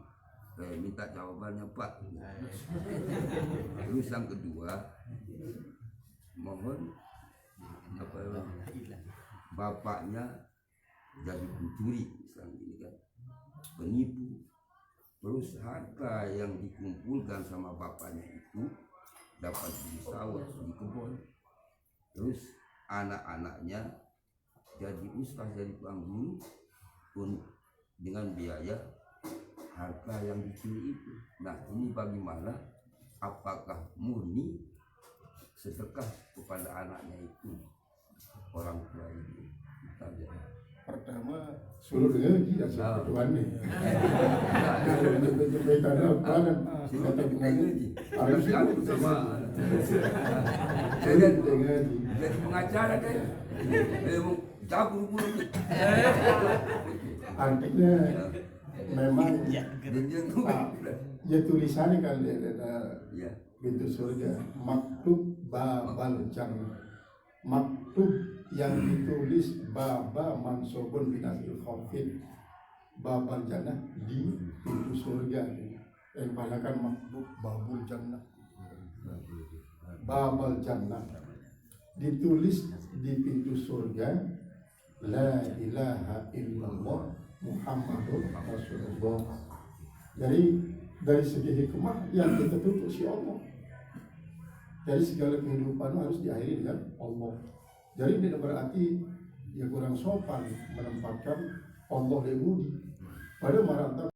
minta jawabannya Pak. Terus yang kedua, mohon bapaknya jadi pencuri, misalnya ini kan, penipu. Terus harta yang dikumpulkan sama bapaknya itu dapat beli sawah, beli kebun. Terus anak-anaknya jadi ustaz, jadi tukang guru pun dengan biaya harta yang dicuri itu. Nah, ini bagaimana? Apakah murni sedekah kepada anaknya itu orang tua ini? Kita lihat. Pertama suruh ngaji dan sebatuan nih. Jembatan apa dan kata ngaji. Harus aku sama. Saya ngaji. Jadi pengacara kan, cabur bulu. Artinya memang ya tulisannya kan ada pintu surga maktub babal jannah, maktub yang ditulis baba mansobun binasil khafid babal jannah di pintu surga, yang balakan maktub babul jannah, babal jannah ditulis di pintu surga la ilaha illallah Muhammadur Rasulullah. Jadi dari segi hikmah yang kita tuntut si Allah, dari segala kehidupan harus diakhiri dengan Allah. Jadi tidak berarti ya kurang sopan menempatkan Allah di budi pada martabat